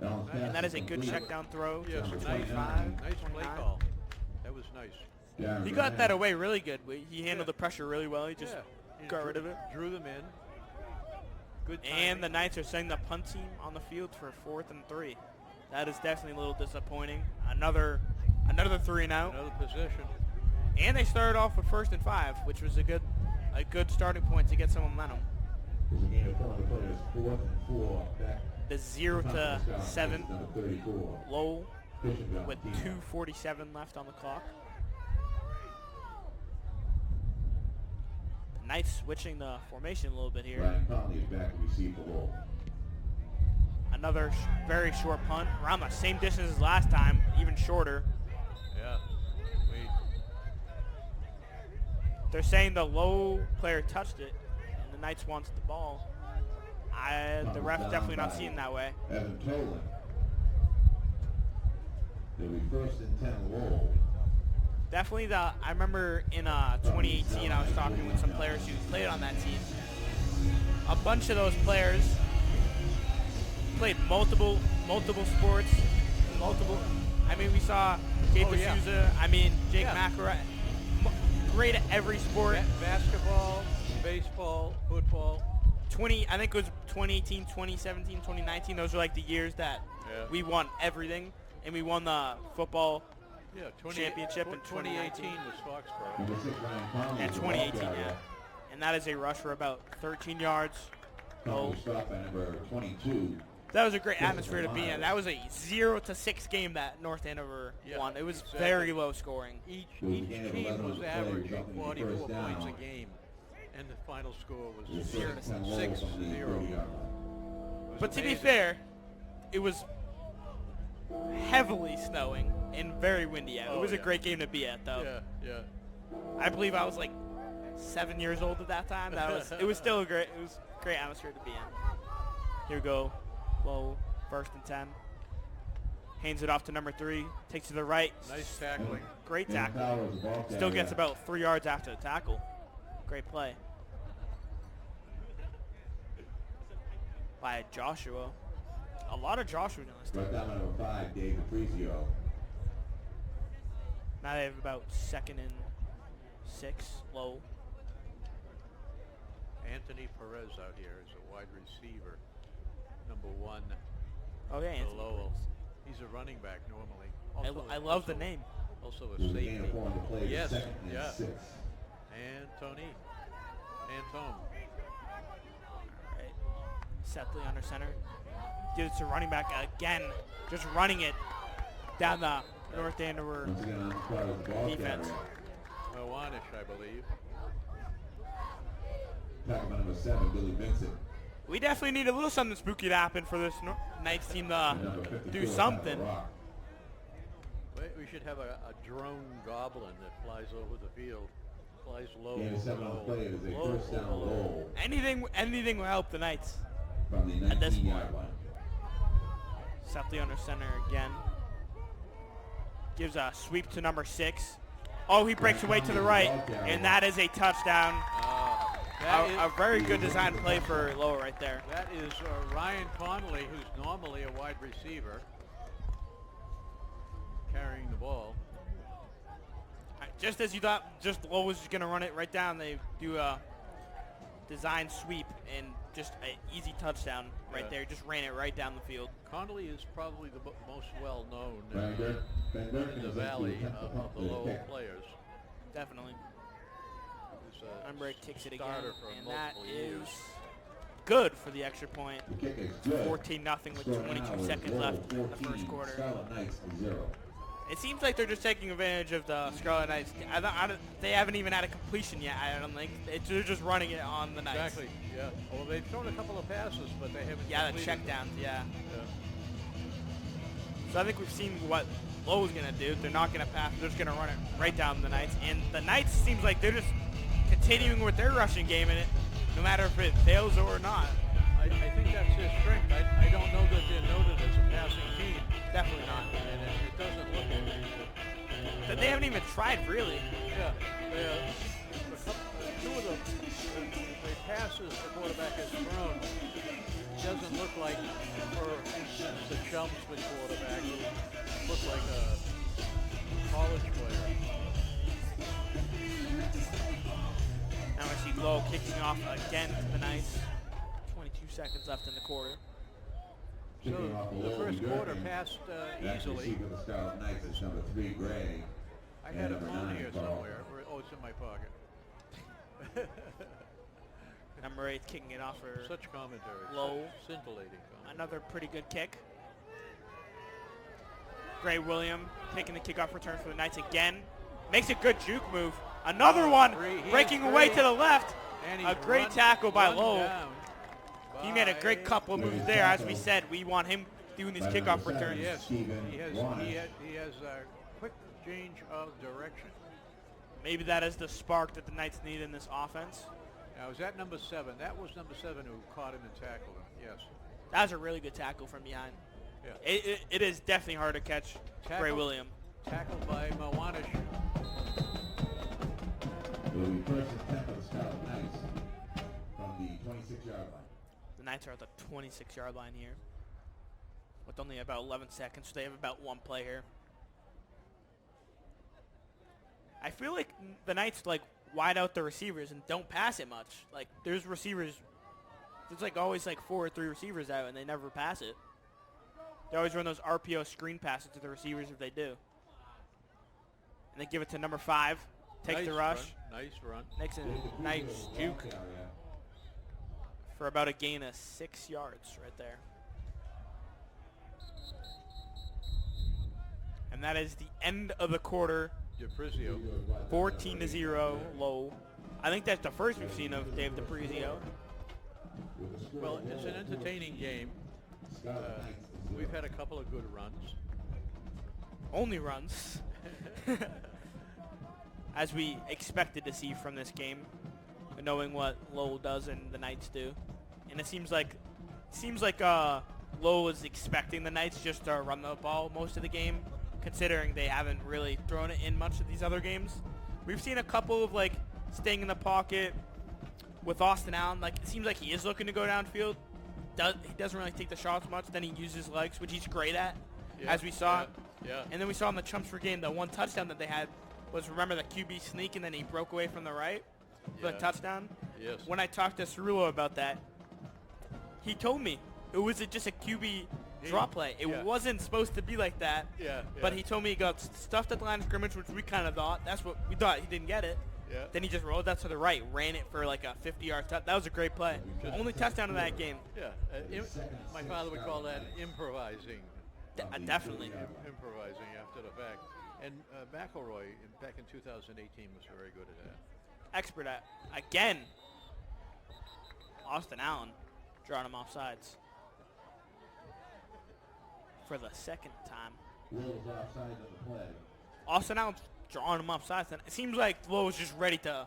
and that is a good check down throw. Yes, Number nice 25, play 29. call. That was nice. He got that away really good. He handled the pressure really well. He just got rid of it. Drew them in. Good timing. And the Knights are sending the punt team on the field for 4th and 3. That is definitely a little disappointing. Another 3 and out. Another possession. And they started off with 1st and 5, which was a good starting point to get some momentum. There's a gain of 4 on the players. 4th and 4. Back. The 0 to 7 Number 34. Lowell Bishop with Valentino. 2:47 left on the clock. The Knights switching the formation a little bit here. Ryan Conley is back to receive the ball. Another very short punt, around the same distance as last time, even shorter. Yeah. They're saying the Lowell player touched it, and the Knights wants the ball. The ref's definitely not seeing that way. Evan Tolan. It'll be 1st and 10 Lowell. Definitely I remember in 2018 I was talking with some players who played on that team. A bunch of those players played multiple sports, I mean, we saw Kate Oh, yeah. D'Souza, I mean, Jake Yeah. McElroy. Great at every sport. Basketball, baseball, football. I think it was 2018, 2017, 2019. Those were like the years that Yeah. we won everything. And we won the football Yeah, championship in 2018 was Foxborough. Number 6, Ryan Conley. and is the 2018, ball yeah. carrier. And that is a rush for about 13 yards. Conley stopped by number 22. That was a great atmosphere to be in. That was a 0-6 game that North Andover Yeah, won. It was exactly. very low scoring. Each Who team began with 11 was on the play, averaging resulting in 44 first down. points a game, and the final score was The 0 first to 10 roll 6 from the 0. 30-yard line. But to be fair, it was heavily snowing and very windy out. It Oh, was a yeah. great game to be at, though. Yeah. I believe I was like 7 years old at that time. It was still a great atmosphere to be in. Here we go. Low, 1st and 10. Hands it off to number 3. Takes to the right. Nice tackling. Great Dan tackle. Fowler is the ball Still carrier. gets about 3 yards after the tackle. Great play by Joshua. A lot of Joshua in this team. Right down number 5, Dave Aprizio. Now they have about 2nd and 6. Low. Anthony Perez out here is a wide receiver, number 1 Oh yeah, for Anthony Lowell. Perez. He's a running back normally. I love the name. Also a It was a safety. gain of 4 on the play. Yes, 2nd and yeah. 6. Antone. Right. Setley under center. Gives it to running back again. Just running it down the North Andover Once again, on the spot is the ball defense. carrier. Mawanish, I believe. Tackle by number 7, Billy Vincent. We definitely need a little something spooky to happen for this Knights team to And number 52, do Tackle something. Rock. We should have a drone goblin that flies over the field. Flies low. Gain of 7 on the low, play. It is a low, first down low. roll Anything will help the Knights. from the At this 19-yard line. Setley under center again. Gives a sweep to number 6. Oh, he breaks away to the right, and that is a touchdown. A very good design play for Lowell right there. That is Ryan Connolly, who's normally a wide receiver, carrying the ball. Just as you thought, just Lowell was just going to run it right down. They do a design sweep and just an easy touchdown right there. Just ran it right down the field. Connolly is probably the most well-known Van Durkin in the is valley into attempt to of pump the the Lowell kick. players. Definitely. He's a Umbrick kicks it again, starter for and that multiple is years. good for the extra point. The kick is good. 14-0 with Score 22 now is seconds Lowell left in the 14, first quarter. Scarlet Knights 0. It seems like they're just taking advantage of the Scarlet Knights. They haven't even had a completion yet, I don't think. They're just running it on the Knights. Exactly, yeah. Well, they've thrown a couple of passes, but they haven't Yeah, the completed check them. downs, yeah. Yeah. So I think we've seen what Lowell's going to do. They're not going to pass. They're just going to run it right down the Knights. And the Knights seems like they're just continuing with their rushing game in it, no matter if it fails or not. I think that's their strength. I don't know that they're noted as a passing team. Definitely not. And it doesn't look it. But they haven't even tried, really. Yeah. Two of the passes the quarterback has thrown doesn't look like for the Chelmsford quarterback. Look like a college player. Now I see Lowell kicking off again to the Knights. 22 seconds left in the quarter. So Kicking off the Lowell first Durkin. quarter passed Next easily. receiver for the Scarlet Knights is number 3, Gray. I had a number phone 9, here Carl. somewhere. Oh, it's in my pocket. Number 8 kicking it off for Such commentary. Lowell. Scintillating commentary. another pretty good kick. Gray William taking the kickoff return for the Knights again. Makes a good juke move. Another one breaking away to the left. A great tackle by Lowell. He made a great couple of moves there. As we said, we want him doing these kickoff returns. Yes, he has a quick change of direction. Maybe that is the spark that the Knights need in this offense. Now, is that number 7? That was number 7 who caught him and tackled him. Yes. That was a really good tackle from behind. Yeah. It is definitely hard to catch Gray William. Tackled by Mawanish. It will be first and 10 for the Scarlet Knights from the 26-yard line. The Knights are at the 26-yard line here with only about 11 seconds, so they have about one play here. I feel like the Knights like wide out the receivers and don't pass it much. Like there's receivers, there's like always like 4 or 3 receivers out and they never pass it. They always run those RPO screen passes to the receivers if they do. And they give it to number 5, takes the rush. Nice run. Makes a nice juke for about a gain of 6 yards right there. And that is the end of the quarter. DiPrizio. 14-0 Lowell. I think that's the first we've seen of Dave DiPrizio. Well, it's an entertaining game. We've had a couple of good runs. Only runs. As we expected to see from this game, knowing what Lowell does and the Knights do. And it seems like Lowell is expecting the Knights just to run the ball most of the game, considering they haven't really thrown it in much of these other games. We've seen a couple of like staying in the pocket with Austin Allen. Like it seems like he is looking to go downfield. He doesn't really take the shots much. Then he uses legs, which he's great at, as we saw. Yeah. And then we saw in the Chelmsford game, the one touchdown that they had was, remember, the QB sneak, and then he broke away from the right for the touchdown? Yes. When I talked to Cerullo about that, he told me it was just a QB drop play. It wasn't supposed to be like that. Yeah. But he told me he got stuffed at the line of scrimmage, which we kind of thought. That's what we thought. He didn't get it. Yeah. Then he just rolled that to the right, ran it for like a 50-yard touchdown. That was a great play. Only touchdown of that game. Yeah. My father would call that improvising. Definitely. Improvising after the fact. And McElroy, back in 2018, was very good at that. Expert at, again, Austin Allen drawing him off sides for the second time. Will's offside on the play. Austin Allen drawing him off sides. And it seems like Lowe was just ready to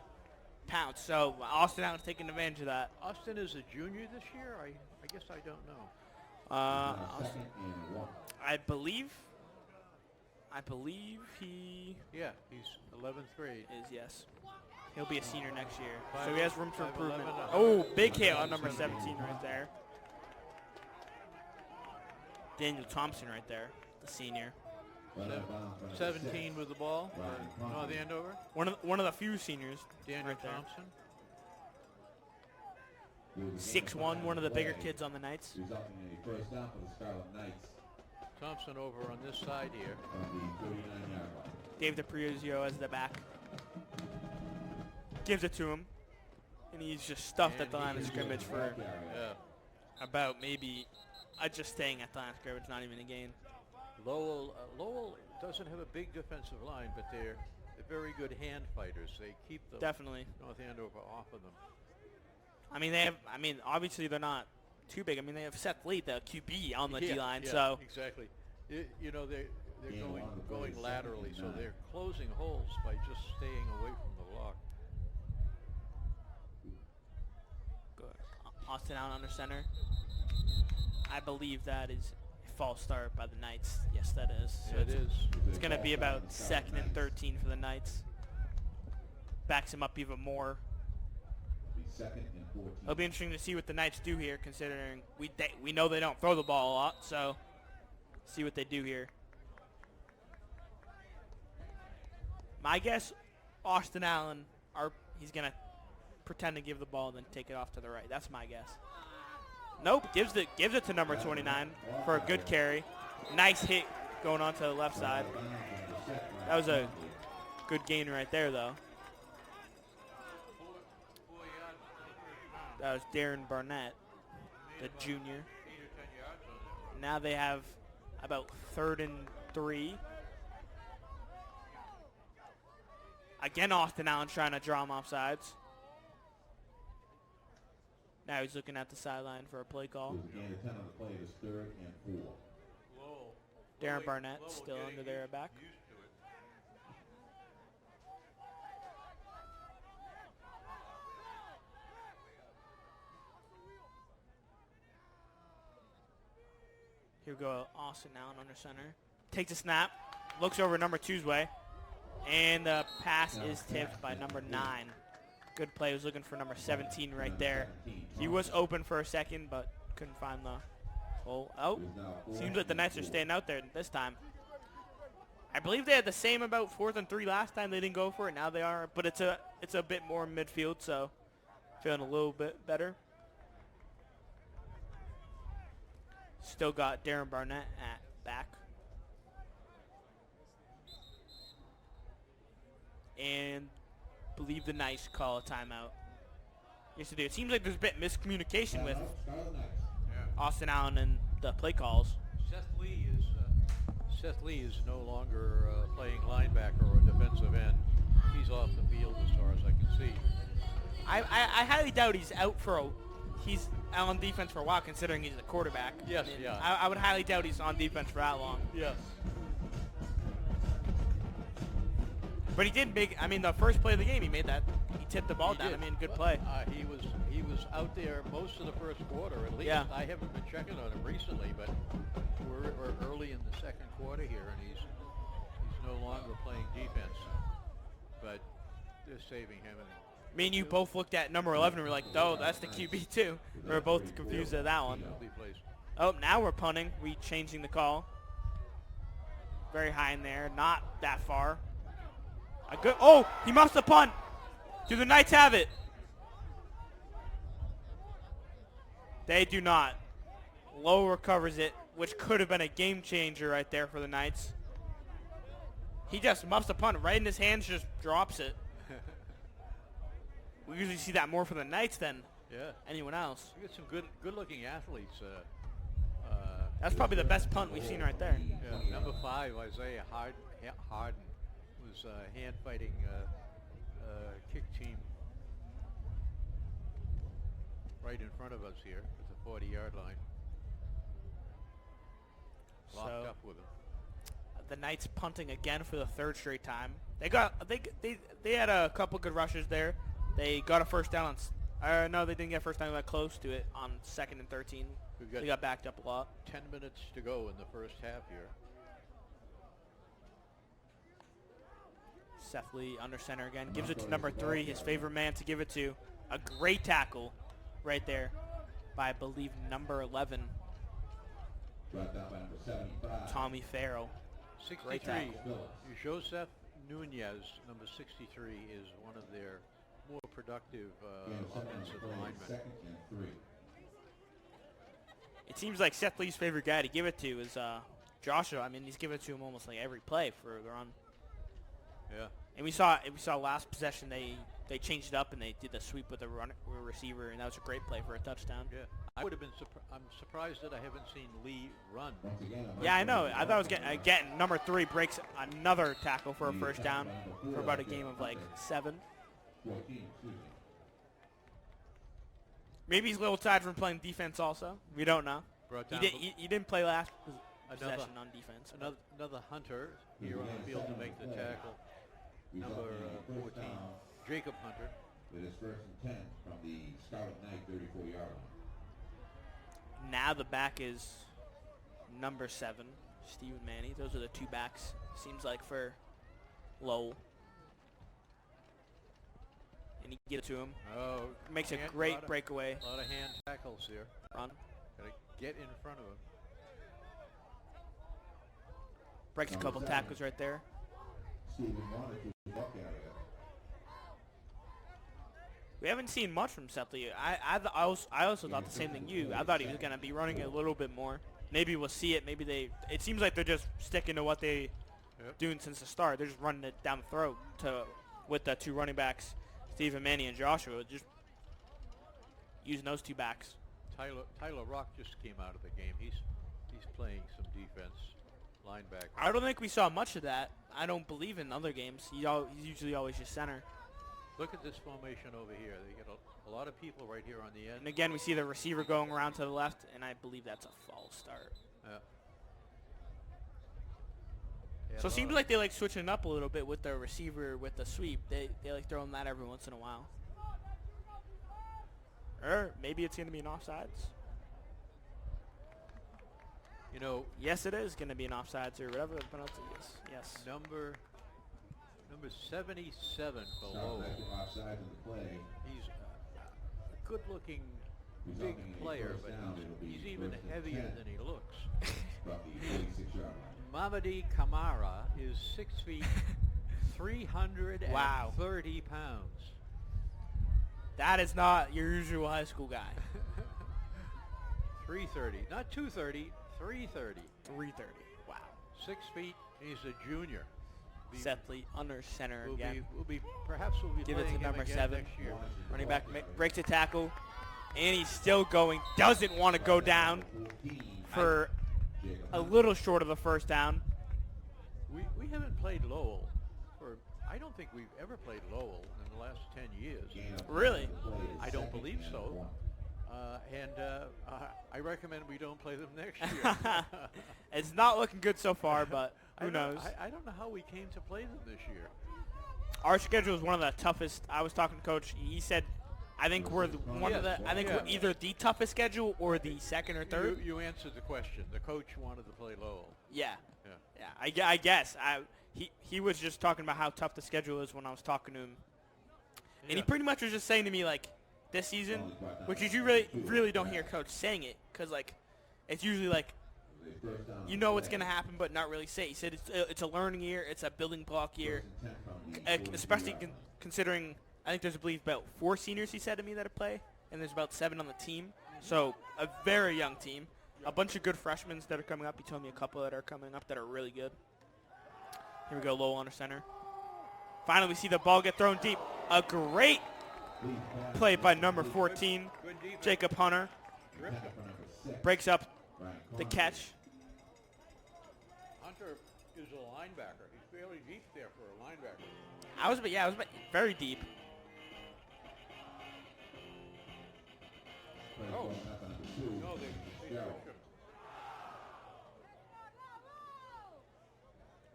pounce. So Austin Allen's taking advantage of that. Austin is a junior this year? I guess I don't know. Second and 1. I believe he Yeah, he's 11th grade. is, yes. He'll be a senior next year. So 5'11", he has room for improvement. 5'11". Oh, big hit on number 17 right there. Daniel Thompson right there, the senior. 17 with the ball for North Andover. One of the few seniors. Daniel right there. Thompson. 6'1", one of the bigger kids on the Knights. Resulting in a first down for the Scarlet Knights Thompson over on this side here. on the 39-yard line. Dave DiPrizio as the back. Gives it to him. And he's just stuffed at the line of scrimmage for Yeah. about maybe just staying at the line of scrimmage, not even a gain. Lowell doesn't have a big defensive line, but they're very good hand fighters. They keep the Definitely. North Andover off of them. Obviously they're not too big. They have Seth Lee, the QB, on the D-line, yeah, so exactly. They're going laterally, so they're closing holes by just staying away from the block. good. Austin Allen under center. I believe that is a false start by the Knights. Yes, that is. So Yeah, it is. It's going to be about 2nd and 13 for the Knights. Backs him up even more. Second and 14. It'll be interesting to see what the Knights do here, considering we know they don't throw the ball a lot, so see what they do here. My guess, Austin Allen, he's going to pretend to give the ball and then take it off to the right. That's my guess. Nope, gives it to number 29 for a good carry. Nice hit going on to the left side. That was a good gain right there, though. That was Darren Barnett, the junior. Now they have about 3rd and 3. Again, Austin Allen trying to draw him off sides. Now he's looking at the sideline for a play call. Gain of 10 on the play is 3rd and 4. Darren Barnett still under there back. Here we go, Austin Allen under center. Takes a snap, looks over number 2's way, and the pass is tipped by number 9. Good play. He was looking for number 17 right there. He was open for a second, but couldn't find the hole. Oh, seems like the Knights are staying out there this time. I believe they had the same about 4th and 3 last time. They didn't go for it. Now they are, but it's a bit more midfield, so feeling a little bit better. Still got Darren Barnett at back. And believe the Knights call a timeout. Yes, they do. It seems like there's a bit miscommunication with Austin Allen and the play calls. Seth Lee is no longer playing linebacker or defensive end. He's off the field as far as I can see. I highly doubt he's out he's out on defense for a while, considering he's a quarterback. Yes, I mean, yeah. I would highly doubt he's on defense for that long. Yes. But he did make. I mean, the first play of the game, he tipped the ball He down. did. I mean, good play. He was out there most of the first quarter at least. Yeah. I haven't been checking on him recently, but we're early in the second quarter here, and he's no longer playing defense. But they're saving him. And Me and you both looked at number 11 and were like, "Oh, that's the QB too." We were both confused at that one. Oh, now we're punting. We changing the call. Very high in there, not that far. A good. Oh, he must have punt. Do the Knights have it? They do not. Lowe recovers it, which could have been a game changer right there for the Knights. He just muffs the punt right in his hands, just drops it. We usually see that more for the Knights than anyone else. We got some good-looking athletes. That's probably the best punt we've seen right there. Yeah, number 5, Isaiah Harden, was hand-fighting kick team right in front of us here at the 40-yard line. Locked up with him. The Knights punting again for the 3rd straight time. They had a couple good rushes there. They got a first down on. No, they didn't get a first down. They got close to it on 2nd and 13. They got backed up a lot. 10 minutes to go in the first half here. Seth Lee under center again. Gives it to number 3, his favorite man to give it to. A great tackle right there by, I believe, number 11. Tommy Farrell. 63. Great tackle. Joseph Nunez, number 63, is one of their more productive offensive linemen. It seems like Seth Lee's favorite guy to give it to is Joshua. I mean, he's given it to him almost like every play for the run. Yeah. And we saw last possession they changed it up and they did the sweep with the receiver, and that was a great play for a touchdown. Yeah. I would have been I'm surprised that I haven't seen Lee run. Yeah, I know. I thought I was getting number 3 breaks another tackle for a first down for about a game of like 7. Maybe he's a little tired from playing defense also. We don't know. He didn't play last possession on defense. Another Hunter here on the field to make the tackle. Number 14, Jacob Hunter. With his 1st and 10 from the Scarlet Knight 34-yard line. Now the back is number 7, Stephen Manny. Those are the 2 backs, seems like, for Lowell. And he gets it to him. Oh, makes a great breakaway. A lot of hand tackles here. Run. Gotta get in front of him. Breaks a couple tackles right there. We haven't seen much from Seth Lee. I also thought the same thing you. I thought he was going to be running a little bit more. Maybe we'll see it. Maybe it seems like they're just sticking to what they doing since the start. They're just running it down the throat with the 2 running backs, Stephen Manny and Joshua, just using those 2 backs. Tyler Rock just came out of the game. He's playing some defense, linebacker. I don't think we saw much of that. I don't believe in other games. He's usually always just center. Look at this formation over here. They get a lot of people right here on the end. And again, we see the receiver going around to the left, and I believe that's a false start. Yeah. So it seems like they like switching it up a little bit with the receiver with the sweep. They like throwing that every once in a while. Or maybe it's going to be an offsides. You know. Yes, it is going to be an offsides or whatever the penalty is. Yes. Number 77 for Lowell. He's a good-looking big player, but he's even heavier than he looks. Mamadi Kamara is 6 feet, 330 Wow. pounds. That is not your usual high school guy. 330, not 230, 330. 330. Wow. 6 feet. He's a junior. Seth Lee under center again. Perhaps we'll be Give it playing to him number again 7. next year. Running back breaks a tackle, and he's still going. Doesn't want to go down for a little short of the first down. We haven't played Lowell for, I don't think we've ever played Lowell in the last 10 years. Really? I don't believe so. I recommend we don't play them next year. It's not looking good so far, but who knows? I don't know how we came to play them this year. Our schedule is one of the toughest. I was talking to Coach. He said, I think we're we're either the toughest schedule or the second or third. You answered the question. The coach wanted to play Lowell. Yeah. I guess. He was just talking about how tough the schedule is when I was talking to him. And he pretty much was just saying to me, like, this season, which is you really don't hear Coach saying it, because, like, it's usually, like, you know what's going to happen, but not really say. He said it's a learning year. It's a building block year, especially considering I think there's, I believe, about 4 seniors, he said to me, that play, and there's about 7 on the team. So a very young team. A bunch of good freshmen that are coming up. He told me a couple that are coming up that are really good. Here we go, Lowell under center. Finally, we see the ball get thrown deep. A great play by number 14, Jacob Hunter. Breaks up the catch. Hunter is a linebacker. He's fairly deep there for a linebacker. I was very deep. Oh. No, they switched him.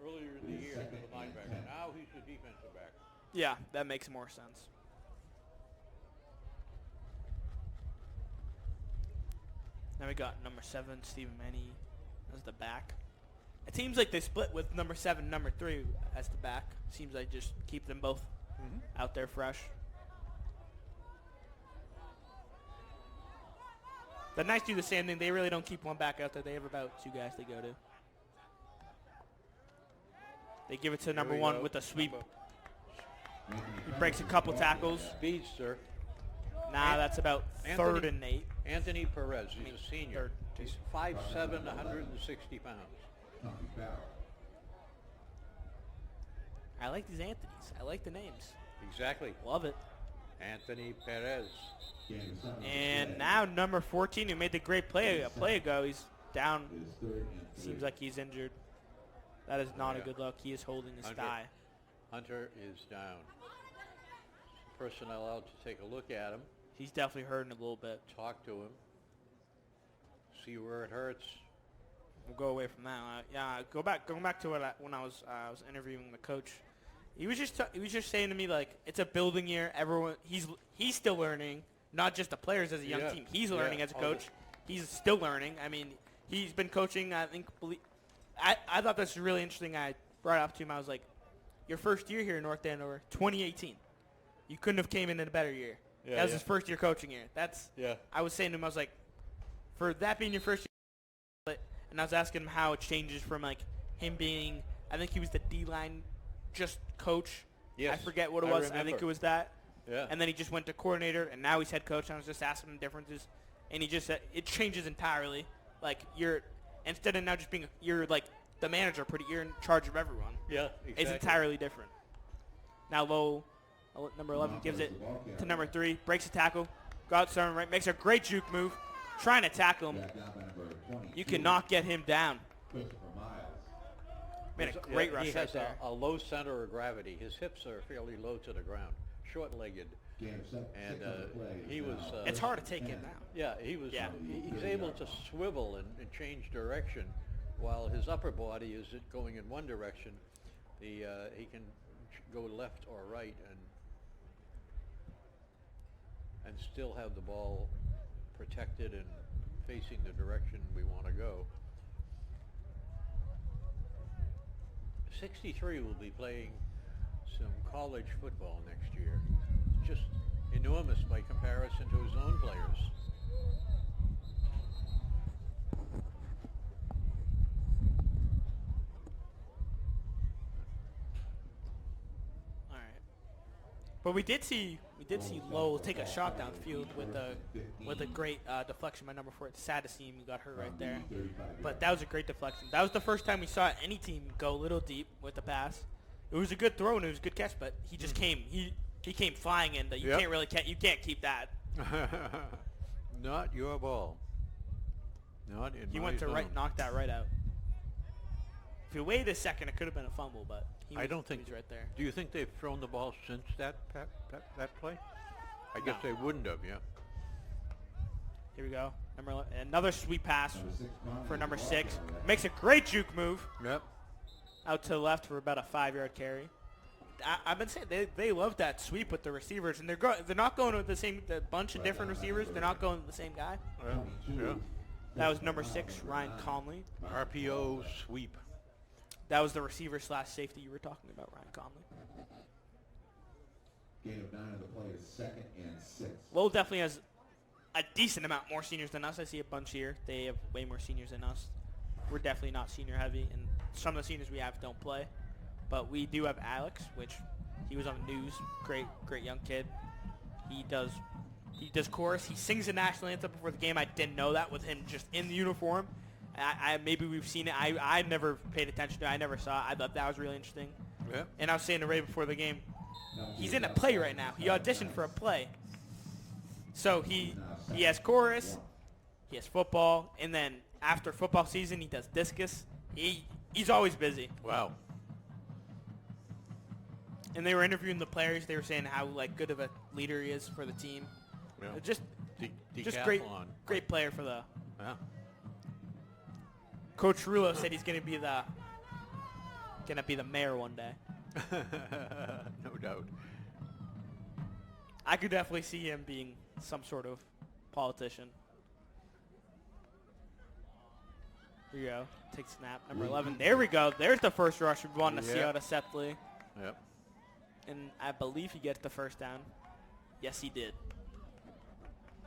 Earlier in the year, he was a linebacker. Now he's the defensive back. Yeah, that makes more sense. Now we got number 7, Stephen Manny, as the back. It seems like they split with number 7, number 3 as the back. Seems like just keep them both out there fresh. The Knights do the same thing. They really don't keep one back out there. They have about 2 guys they go to. They give it to number 1 with a sweep. He breaks a couple tackles. Speedster. Nah, that's about 3rd and 8. Anthony Perez, he's a senior. He's 5'7", 160 pounds. I like these Anthonys. I like the names. Exactly. Love it. Anthony Perez. And now number 14, who made the great play a play ago, he's down. Seems like he's injured. That is not a good look. He is holding his thigh. Hunter is down. Personnel out to take a look at him. He's definitely hurting a little bit. Talk to him. See where it hurts. We'll go away from that. Going back to when I was interviewing the coach. He was just saying to me, like, it's a building year. Everyone he's still learning, not just the players as a young team. He's learning as a coach. He's still learning. I mean, he's been coaching. I thought this was really interesting. I brought it up to him. I was like, your first year here in North Andover, 2018. You couldn't have came in a better year. That was his first year coaching here. I was saying to him, I was like, for that being your first year, and I was asking him how it changes from, like, him being, I think he was the D-line just coach. Yes, I forget what it was. remember. I think it was that. Yeah. And then he just went to coordinator, and now he's head coach. And I was just asking him differences, and he just said it changes entirely. Like, instead of now just being, you're like the manager, you're in charge of everyone. Yeah, exactly. It's entirely different. Now Lowell, number 11, gives it to number 3, breaks a tackle, go out center right, makes a great juke move, trying to tackle him. You cannot get him down. Made a great rush He has right there. a low center of gravity. His hips are fairly low to the ground, short-legged, and he was. It's hard to take him down. Yeah, he was. Yeah. He's able to swivel and change direction, while his upper body is going in one direction. He can go left or right and still have the ball protected and facing the direction we want to go. 63 will be playing some college football next year. Just enormous by comparison to his own players. But we did see Lowell take a shot downfield with a great deflection by number 4. It's sad to see him got hurt right there. But that was a great deflection. That was the first time we saw any team go a little deep with the pass. It was a good throw and it was a good catch, but he just came he came flying, and you can't keep that. Not your ball. Not in He my went to zone. knock that right out. If he waited a second, it could have been a fumble, but I don't think. he's right there. Do you think they've thrown the ball since that play? I guess they wouldn't have. Yeah. Here we go. Another sweet pass for number 6. Makes a great juke move Yep. out to the left for about a 5-yard carry. I've been saying they love that sweep with the receivers, and they're not going with the bunch of different receivers. They're not going with the same guy. Yeah. That was number 6, Ryan Conley. RPO sweep. That was the receiver / safety you were talking about, Ryan Conley. Gain of 9 on the play is 2nd and 6. Lowell definitely has a decent amount more seniors than us. I see a bunch here. They have way more seniors than us. We're definitely not senior heavy, and some of the seniors we have don't play. But we do have Alex, which he was on the news. Great young kid. He does chorus. He sings the national anthem before the game. I didn't know that with him just in the uniform. Maybe we've seen it. I never paid attention to it. I never saw it. I thought that was really interesting. Yeah. And I was saying to Ray before the game, he's in a play right now. He auditioned for a play. So he has chorus, he has football, and then after football season, he does discus. He's always busy. Wow. And they were interviewing the players. They were saying how good of a leader he is for the team. Yeah. Just Decathlon. great player for the. Yeah. Coach Rulo said he's gonna be the mayor one day. No doubt. I could definitely see him being some sort of politician. Here you go. Take snap. Number 11. There we go. There's the first rush we wanted to see out of Sethley. Yep. And I believe he gets the first down. Yes, he did.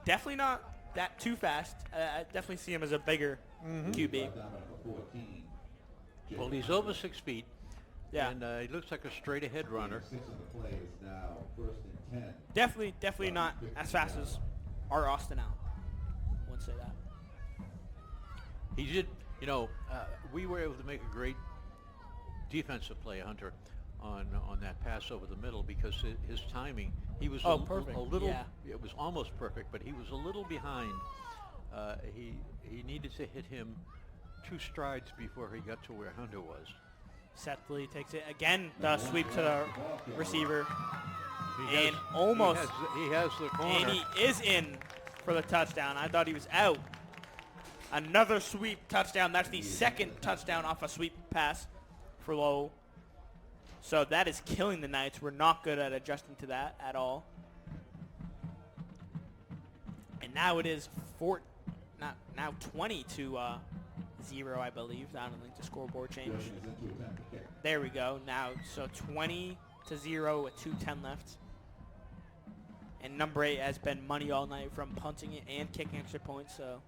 Definitely not that too fast. I definitely see him as a bigger QB. Well, he's over 6 feet. Yeah. And he looks like a straight ahead runner. 6 on the play is now 1st and 10. Definitely not as fast as our Austin Allen. I wouldn't say that. He did, we were able to make a great defensive play, Hunter, on that pass over the middle because his timing, he was perfect. a little, Yeah. it was almost perfect, but he was a little behind. He needed to hit him 2 strides before he got to where Hunter was. Sethley takes it again. The sweep to the receiver, He has the corner. and he is in for the touchdown. I thought he was out. Another sweep touchdown. That's the 2nd touchdown off a sweep pass for Lowell. So that is killing the Knights. We're not good at adjusting to that at all. And now it is 20 to 0, I believe. I don't think the scoreboard changed. There we go. Now, so 20 to 0 with 2:10 left. And number 8 has been money all night from punting it and kicking extra points. So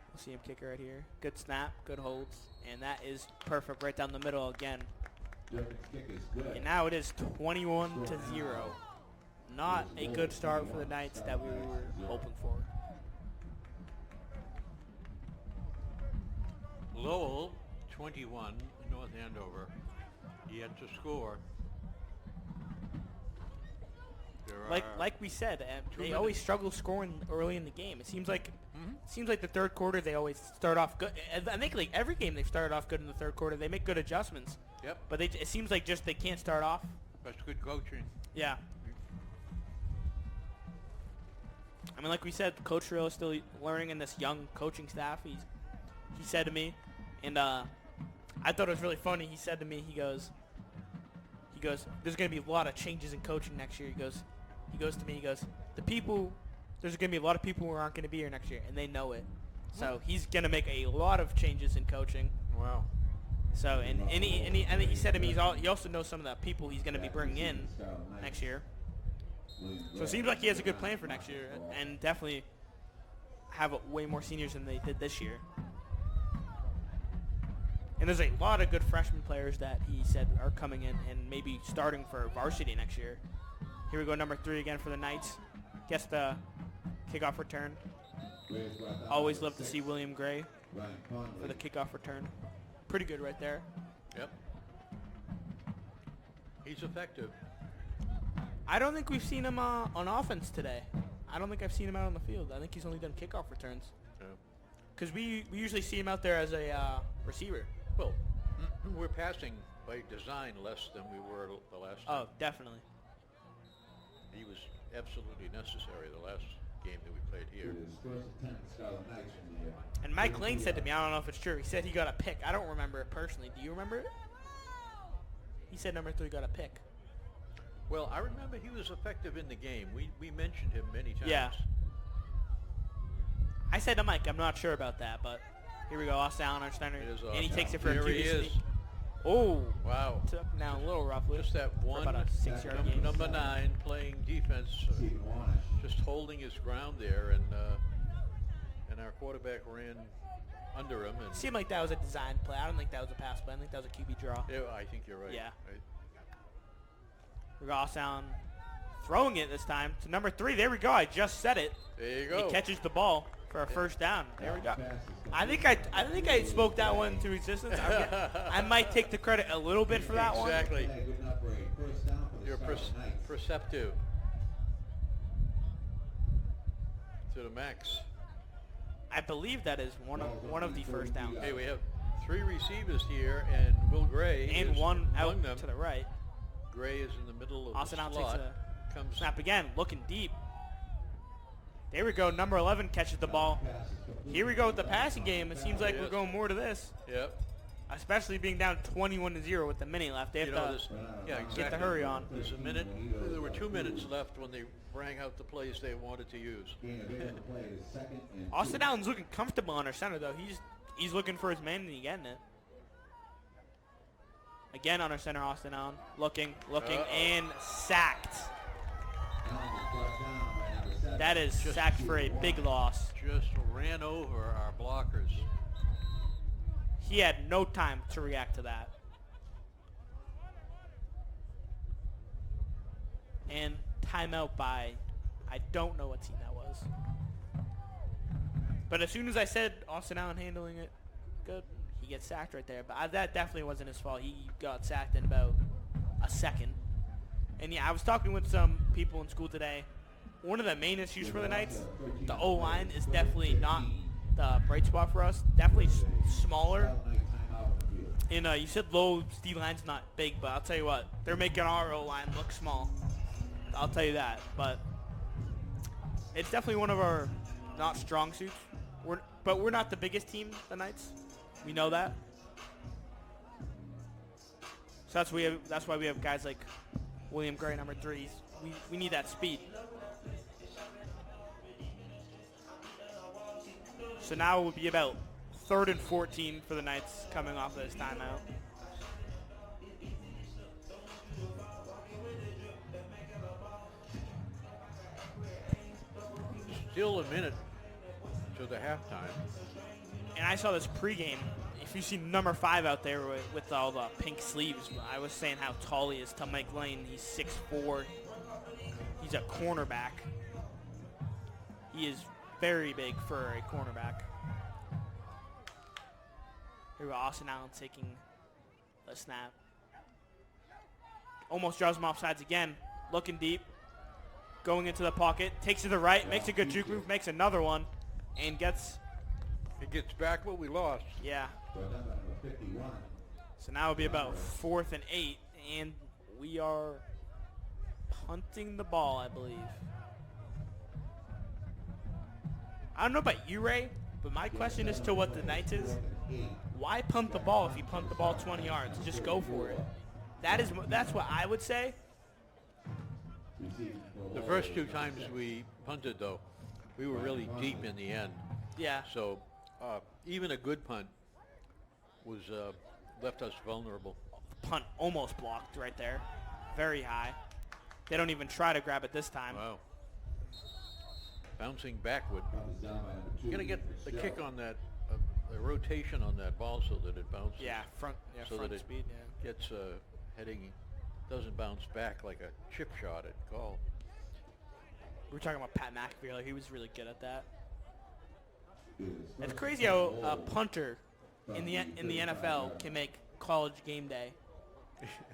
we'll see him kick it right here. Good snap, good holds, and that is perfect right down the middle again. And now it is 21 to 0. Not a good start for the Knights that we were hoping for. Lowell, 21, North Andover, yet to score. Like we said, they always struggle scoring early in the game. It seems like the third quarter they always start off good. I think like every game they've started off good in the third quarter. They make good adjustments. Yep. But it seems like just they can't start off. That's good coaching. Yeah. I mean, like we said, Coach Rill is still learning in this young coaching staff. He said to me, and I thought it was really funny. He said to me, he goes, there's going to be a lot of changes in coaching next year. He goes to me, there's going to be a lot of people who aren't going to be here next year, and they know it. So he's going to make a lot of changes in coaching. Wow. So, and he said to me, he also knows some of the people he's going to be bringing in next year. So it seems like he has a good plan for next year, and definitely have way more seniors than they did this year. And there's a lot of good freshman players that he said are coming in and maybe starting for varsity next year. Here we go, number 3 again for the Knights. Gets the kickoff return. Always love to see William Gray for the kickoff return. Pretty good right there. Yep. He's effective. I don't think we've seen him on offense today. I don't think I've seen him out on the field. I think he's only done kickoff returns. Because we usually see him out there as a receiver. Well, we're passing by design less than we were the last time. Oh, definitely. He was absolutely necessary the last game that we played here. And Mike Lane said to me, I don't know if it's true, he said he got a pick. I don't remember it personally. Do you remember it? He said number 3 got a pick. Well, I remember he was effective in the game. We mentioned him many times. Yeah. I said to Mike, I'm not sure about that, but here we go. Austin Allen, our center, and he takes it for a There he QB is. sneak. Oh, Wow. took down a little roughly. Just that for one, about a 6-yard gain. number 9 playing defense, just holding his ground there, and our quarterback ran under him. And Seemed like that was a design play. I don't think that was a pass play. I think that was a QB draw. yeah, I think you're right. Yeah. We got Austin Allen throwing it this time to number 3. There we go. I just said it. There you go. He catches the ball for a first down. There we go. I think I spoke that one into existence. I might take the credit a little bit for that one. Exactly. You're perceptive to the max. I believe that is one of the first downs. Hey, we have 3 receivers here, and Will Gray And is one out among them. to the right. Gray is in the middle of Austin the Allen takes slot. a snap again, looking deep. There we go. Number 11 catches the ball. Here we go with the passing game. It seems like we're going more to this, Yep. especially being down 21-0 with the minute left. They have to exactly. get the hurry on. There's a minute. There were 2 minutes left when they rang out the plays they wanted to use. Austin Allen's looking comfortable under center though. He's looking for his man and he's getting it. Again under center, Austin Allen looking, and sacked. That is sacked for a big loss. Just ran over our blockers. He had no time to react to that. And timeout by, I don't know what team that was. But as soon as I said Austin Allen handling it good, he gets sacked right there. But that definitely wasn't his fault. He got sacked in about a second. And yeah, I was talking with some people in school today. One of the main issues for the Knights, the O-line is definitely not the bright spot for us. Definitely smaller. And you said Lowell's D-line's not big, but I'll tell you what, they're making our O-line look small. I'll tell you that. But it's definitely one of our not strong suits. But we're not the biggest team, the Knights. We know that. So that's why we have guys like William Gray, number 3. We need that speed. So now it will be about 3rd and 14 for the Knights coming off of this timeout. Still a minute to the halftime. And I saw this pregame. If you see number 5 out there with all the pink sleeves, I was saying how tall he is to Mike Lane. He's 6'4". He's a cornerback. He is very big for a cornerback. Here we go, Austin Allen taking the snap. Almost draws him offsides again. Looking deep. Going into the pocket. Takes to the right. Makes a good juke move. Makes another one. And gets... It gets back what we lost. Yeah. So now it'll be about 4th and 8. And we are punting the ball, I believe. I don't know about you, Ray, but my question is to what the Knights is. Why punt the ball if you punt the ball 20 yards? Just go for it. That's what I would say. The first 2 times we punted, though, we were really deep in the end. Yeah. So even a good punt was left us vulnerable. The punt almost blocked right there. Very high. They don't even try to grab it this time. Wow. Bouncing backward. You're going to get the kick on that a rotation on that ball so that it bounces. Yeah, front so front that it speed. Yeah. gets heading, doesn't bounce back like a chip shot at goal. We were talking about Pat McAfee. Like, he was really good at that. It's crazy how a punter in the NFL can make college game day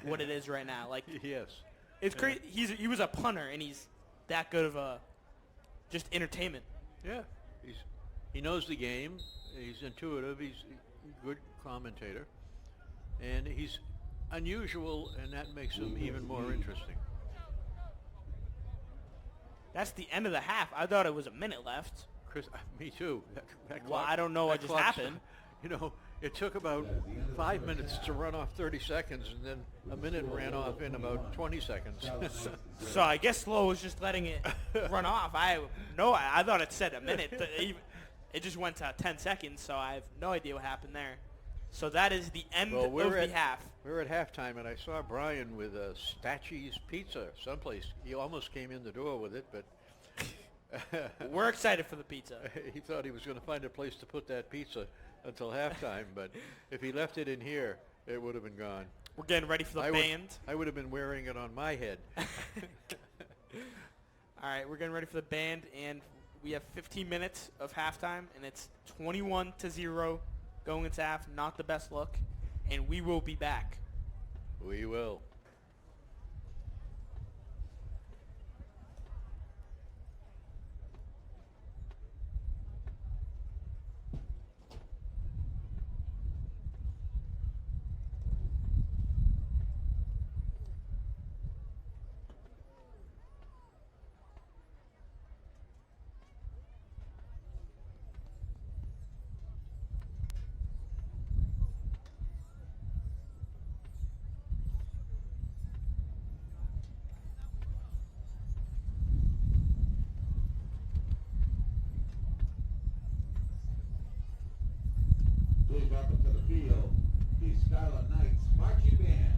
what it is right now. Like, Yes. it's crazy. He was a punter, and he's that good of a just entertainment. Yeah. He knows the game. He's intuitive. He's a good commentator. And he's unusual, and that makes him even more interesting. That's the end of the half. I thought it was a minute left. Chris, me too. That Well, clock, I don't know what that just clock's- happened. You know, it took about 5 minutes to run off 30 seconds, and then a minute ran off in about 20 seconds. So I guess Lowell was just letting it run off. I thought it said a minute. It just went to 10 seconds, so I have no idea what happened there. So that is the end of the half. We were at halftime, and I saw Brian with Stachy's Pizza someplace. He almost came in the door with it, but We're excited for the pizza. he thought he was going to find a place to put that pizza until halftime, but if he left it in here, it would have been gone. We're getting ready for the band. I would have been wearing it on my head. All right, we're getting ready for the band, and we have 15 minutes of halftime, and it's 21-0 going into half. Not the best look, and we will be back. We will. Please welcome to the field the Scarlet Knights Marching Band.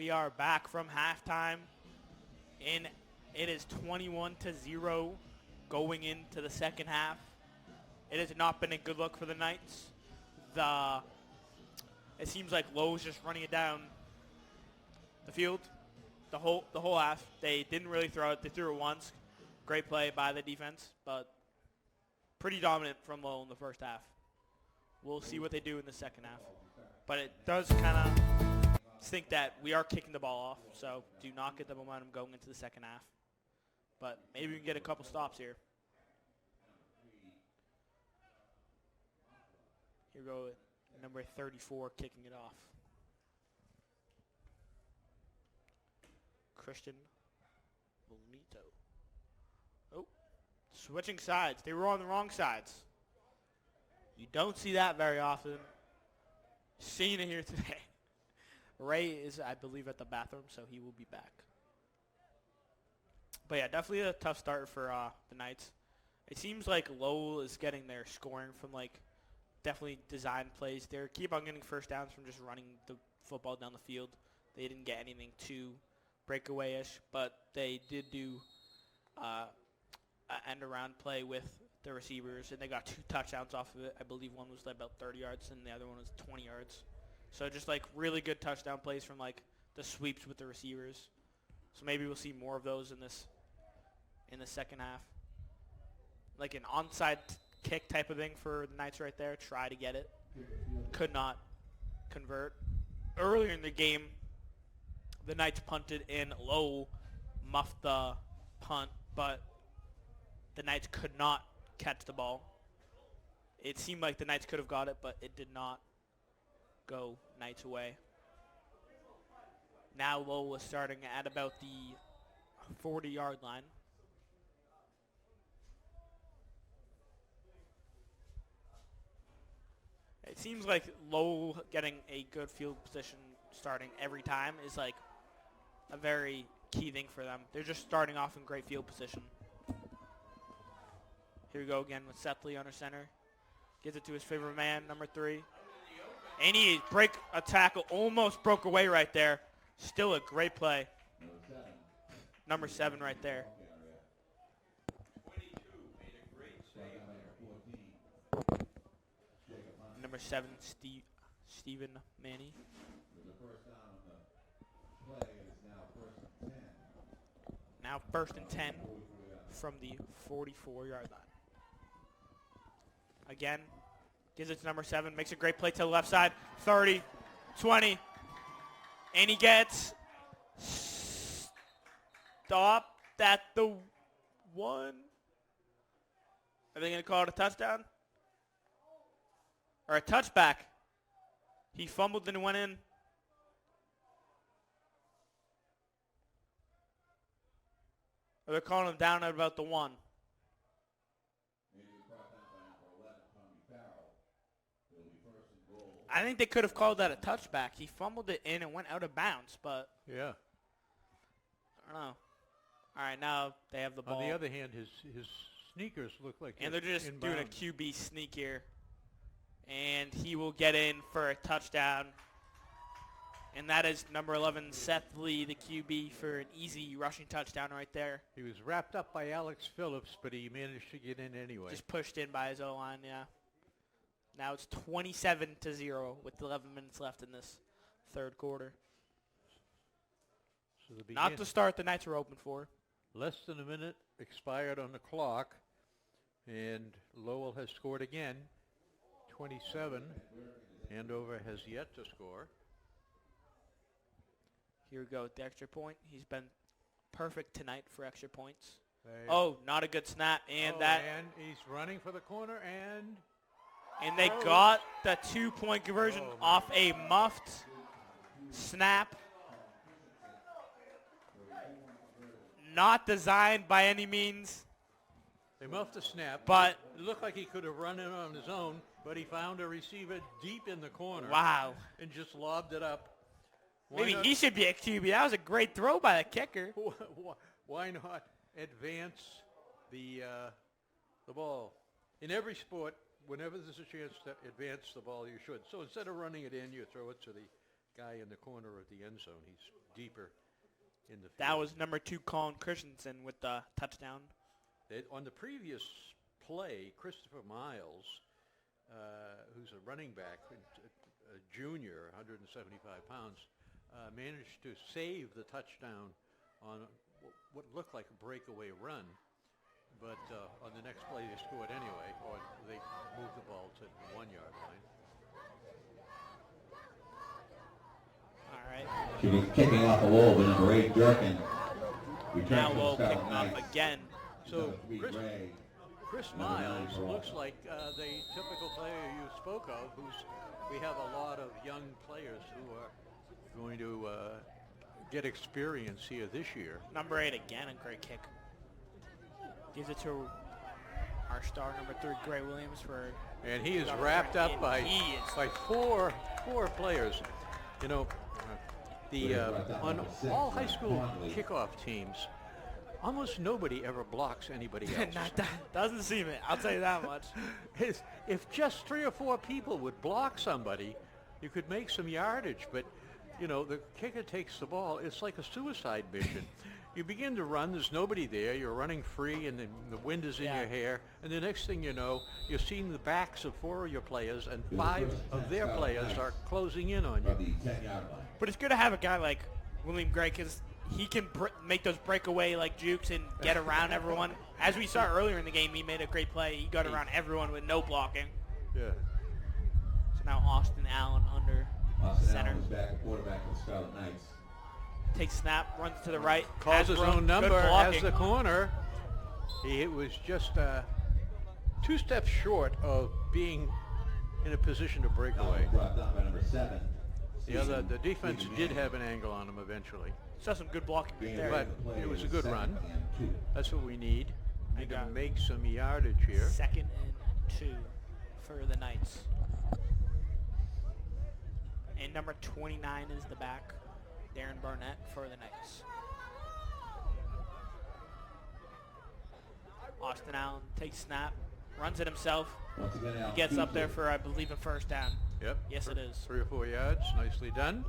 We are back from halftime, and it is 21-0 going into the second half. It has not been a good look for the Knights. It seems like Lowell's just running it down the field the whole half. They didn't really throw it. They threw it once. Great play by the defense, but pretty dominant from Lowell in the first half. We'll see what they do in the second half. But it does kind of think that we are kicking the ball off, so do not get the momentum going into the second half. But maybe we can get a couple stops here. Here we go with number 34 kicking it off. Christian Bonito. Oh, switching sides. They were on the wrong sides. You don't see that very often. Seen it here today. Ray is, I believe, at the bathroom, so he will be back. But yeah, definitely a tough start for the Knights. It seems like Lowell is getting their scoring from definitely design plays. They keep on getting first downs from just running the football down the field. They didn't get anything too breakaway-ish, but they did do an end-around play with the receivers, and they got 2 touchdowns off of it. I believe one was about 30 yards, and the other one was 20 yards. So just really good touchdown plays from the sweeps with the receivers. So maybe we'll see more of those in the second half. Like an onside kick type of thing for the Knights right there. Try to get it. Could not convert. Earlier in the game, the Knights punted in. Lowell muffed the punt, but the Knights could not catch the ball. It seemed like the Knights could have got it, but it did not go Knights away. Now Lowell is starting at about the 40-yard line. It seems like Lowell getting a good field position starting every time is a very key thing for them. They're just starting off in great field position. Here we go again with Sethley under center. Gives it to his favorite man, number 3. And he break a tackle, almost broke away right there. Still a great play. Number 7 right there. Number 7, Stephen Manny. Now first and 10 from the 44-yard line. Again, gives it to number 7, makes a great play to the left side. 30, 20, and he gets stopped at the 1. Are they going to call it a touchdown? Or a touchback? He fumbled and went in. Or they're calling him down at about the 1. I think they could have called that a touchback. He fumbled it in and went out of bounds, but Yeah. I don't know. All right, now they have the ball. On the other hand, his sneakers look like And they're just in doing a bounds. QB sneak here. And he will get in for a touchdown. And that is number 11, Seth Lee, the QB, for an easy rushing touchdown right there. He was wrapped up by Alex Phillips, but he managed to get in anyway. Just pushed in by his O-line, yeah. Now it's 27-0 with 11 minutes left in this third quarter. So the Not the start the Knights were hoping for. Less than a minute expired on the clock, and Lowell has scored again. 27. Andover has yet to score. Here we go with the extra point. He's been perfect tonight for extra points. They- Oh, not a good snap. And and he's running for the corner, and they got the 2-point conversion Oh, my off a muffed snap. Not designed by any means, they muffed the snap. but It looked like he could have run in on his own, but he found a receiver deep in the corner. wow. And just lobbed it up. Maybe he should be a QB. That was a great throw by the kicker. Why not advance the ball? In every sport, whenever there's a chance to advance the ball, you should. So instead of running it in, you throw it to the guy in the corner of the end zone. He's deeper in the field. That was number 2, Colin Christensen, with the touchdown. On the previous play, Christopher Miles, who's a running back, a junior, 175 pounds, managed to save the touchdown on what looked like a breakaway run. But on the next play, they scored anyway, or they moved the ball to the 1 yard line. All right. She was kicking off a Lowell, but number 8, Durkin. Now Lowell kicking off again. So Chris Miles looks like the typical player you spoke of, we have a lot of young players who are going to get experience here this year. Number 8 again, a great kick. Gives it to our star, number 3, Gray Williams, and he is wrapped up by four players. You know, on all high school kickoff teams, almost nobody ever blocks anybody else. Doesn't seem it, I'll tell you that much. If just 3 or 4 people would block somebody, you could make some yardage, but you know, the kicker takes the ball. It's like a suicide mission. You begin to run, there's nobody there, you're running free, and then the wind is in your hair, and the next thing you know, you're seeing the backs of 4 of your players, and 5 of their players are closing in on you. But it's good to have a guy like William Gray, because he can make those breakaway like jukes and get around everyone. As we saw earlier in the game, he made a great play. He got around everyone with no blocking. Yeah. So now Austin Allen under center. Allen is back at quarterback for the Scarlet Knights. Takes snap, runs to the right. Calls his own number as the corner. He was just 2 steps short of being in a position to break away. Brought down by number 7. The defense did have an angle on him eventually. Saw some good blocking right there. But it was a good run. That's what we need. Need to make some yardage here. 2nd and 2 for the Knights. And number 29 is the back, Darren Barnett for the Knights. Austin Allen takes snap, runs it himself. He gets up there for, I believe, a first down. Yep. Yes, it is. 3 or 4 yards. Nicely done.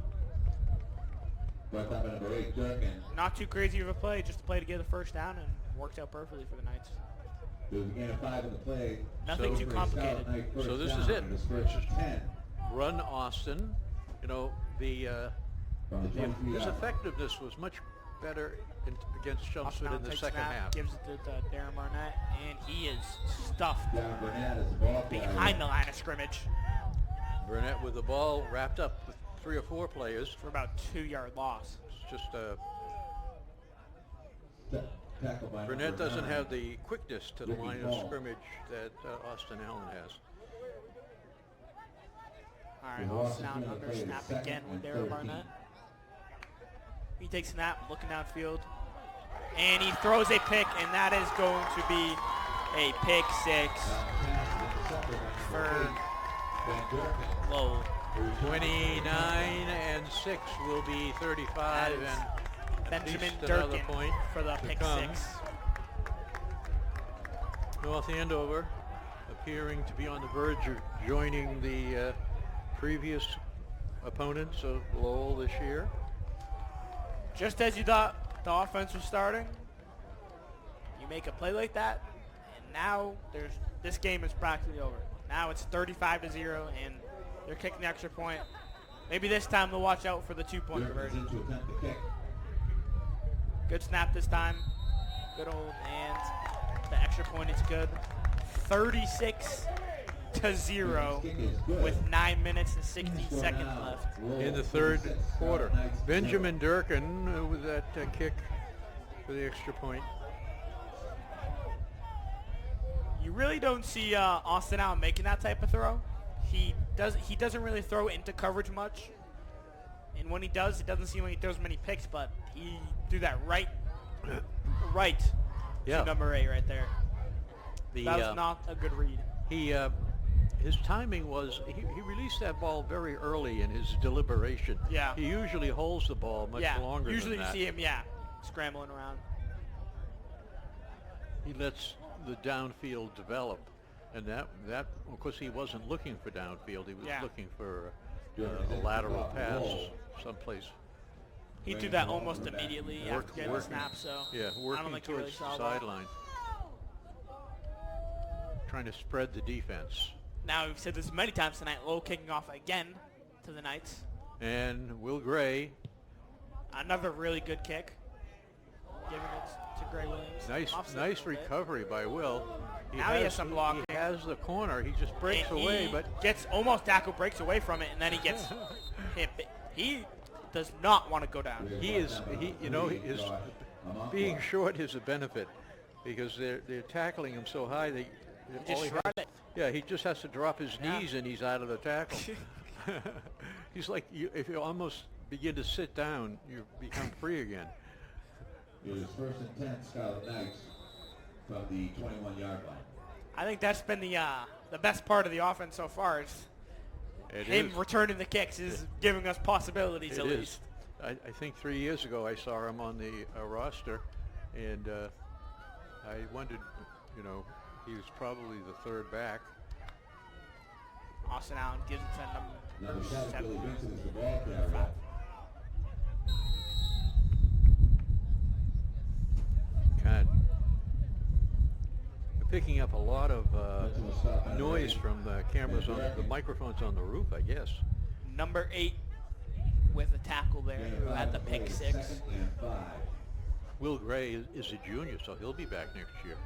Not too crazy of a play, just a play to get the first down, and worked out perfectly for the Knights. Nothing too complicated. So this is it. Run Austin. You know, his effectiveness was much better against Chelmsford in the second half. Gives it to Darren Barnett, and he is stuffed behind the line of scrimmage. Burnett with the ball wrapped up with 3 or 4 players for about 2-yard loss. It's just Burnett doesn't have the quickness to the line of scrimmage that Austin Allen has. All right, Austin Allen under snap again with Darren Barnett. He takes snap, looking downfield, and he throws a pick, and that is going to be a pick 6 for Lowell. 29 and 6 will be 35, and Benjamin another Durkin point for the pick 6. North Andover appearing to be on the verge of joining the previous opponents of Lowell this year. Just as you thought the offense was starting, you make a play like that, and now this game is practically over. Now it's 35-0, and they're kicking the extra point. Maybe this time they'll watch out for the 2-point conversion. Good snap this time. Good hold, and the extra point is good. 36-0 with 9 minutes and 60 seconds left in the third quarter. Benjamin Durkin with that kick for the extra point. You really don't see Austin Allen making that type of throw. He doesn't really throw into coverage much, and when he does, it doesn't seem like he throws many picks. But he threw that right to number 8 right there. That was not a good read. His timing was, he released that ball very early in his deliberation. Yeah. He usually holds the ball much longer usually than that. You see him, scrambling around. He lets the downfield develop, and that of course he wasn't looking for downfield. He was looking for a lateral pass someplace. He threw that almost immediately after getting the snap, so working I don't think he towards really saw the sideline. trying to spread the defense. Now, we've said this many times tonight, Lowell kicking off again to the Knights. And Will Gray, Another really good kick. Giving it to Gray Williams. nice recovery by Will. Now he has some blocking. He has the corner. He just breaks And away, he but gets almost tackle, breaks away from it, and then he gets hit. He does not want to go down. his being short is a benefit because they're tackling him so high. Just shred it. Yeah, he just has to drop his knees and he's out of the tackle. He's like, if you almost begin to sit down, you become free again. It is 1st and 10 Scarlet Knights from the 21-yard line. I think that's been the best part of the offense so far. Is It him is. returning the kicks is giving us possibilities at least. I think 3 years ago I saw him on the roster, and I wondered, he was probably the third back. Austin Allen gives it to Number 7, 7. Billy Vincent is the ball carrier. Kind of picking up a lot of noise from the cameras on the microphones on the roof, I guess. Number 8 with a tackle there who had the pick 6. 2nd and 5. Will Gray is a junior, so he'll be back next year.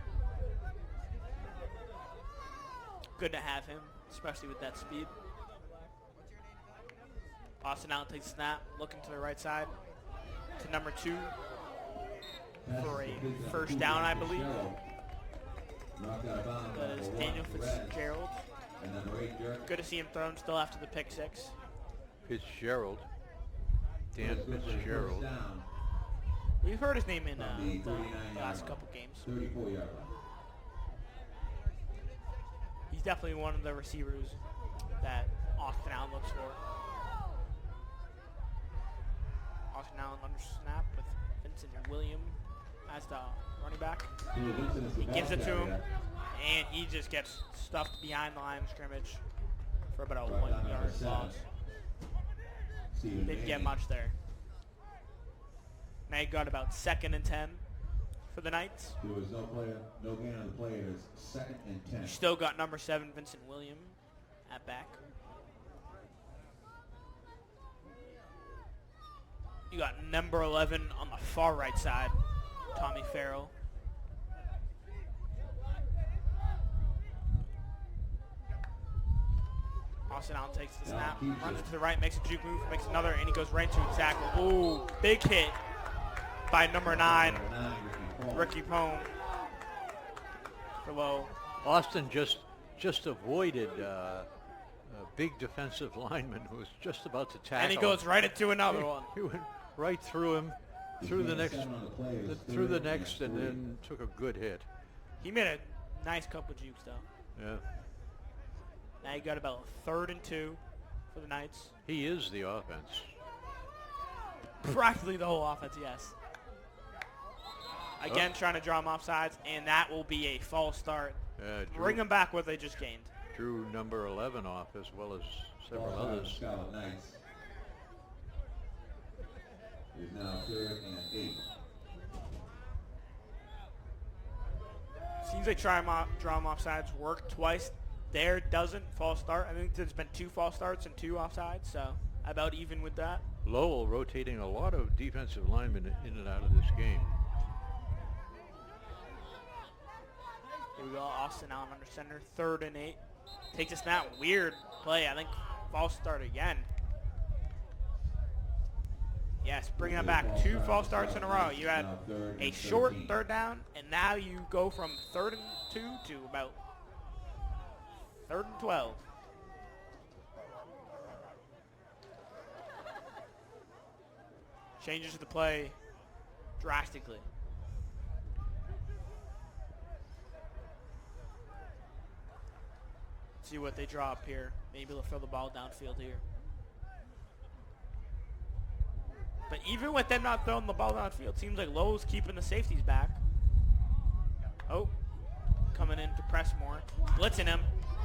Good to have him, especially with that speed. Austin Allen takes a snap, looking to the right side to number 2 for a first down, I believe. Knocked out of bounds That is by Daniel Lowell Red. Fitzgerald. And number 8, Dirk. Good to see him thrown still after the pick 6. Fitzgerald, Dan First Fitzgerald. down We've heard his name in from the the 39-yard last line. couple games. 34-yard line. He's definitely one of the receivers that Austin Allen looks for. Austin Allen under snap with Vincent and William as the running back. Billy Vincent is the He ball gives it to him, carrier. and he just gets stuffed behind the line of scrimmage for about a Brought down 1 yard number 7. loss. Stephen Didn't get Manning. much there. Now you got about 2nd and 10 for the Knights. There was no gain on the play. It is 2nd and 10. You still got number 7, Vincent William, at back. You got number 11 on the far right side, Tommy Farrell. Austin Allen takes the snap, runs it to the right, makes a juke move, makes another, and he goes right into a tackle. Ooh, big hit by number 9, Number 9, Ricky Pome. For Lowell. Austin just avoided a big defensive lineman who was just about to tackle. And he goes right into another one. He went right through him, through the next, and then took a good hit. He made a nice couple jukes, though. Yeah, Now you got about 3rd and 2 for the Knights. he is the offense. Practically the whole offense, yes. Again, trying to draw him off sides, and that will be a false start. Bring them back what they just gained. Drew number 11 off as well as several Ball others. Scarlet Knights. It is now 3rd and 8. Seems like draw him off sides worked twice. There doesn't false start. I think there's been 2 false starts and 2 offsides, so about even with that. Lowell rotating a lot of defensive linemen in and out of this game. Here we go, Austin Allen under center, 3rd and 8. Takes a snap, weird play. I think false start again. Yes, bringing it back. 2 false starts in a row. You had a short 3rd down, and now you go from 3rd and 2 to about 3rd and 12. Changes the play drastically. See what they draw up here. Maybe they'll throw the ball downfield here. But even with them not throwing the ball downfield, seems like Lowell's keeping the safeties back. Oh, coming in to press more. Blitzing him.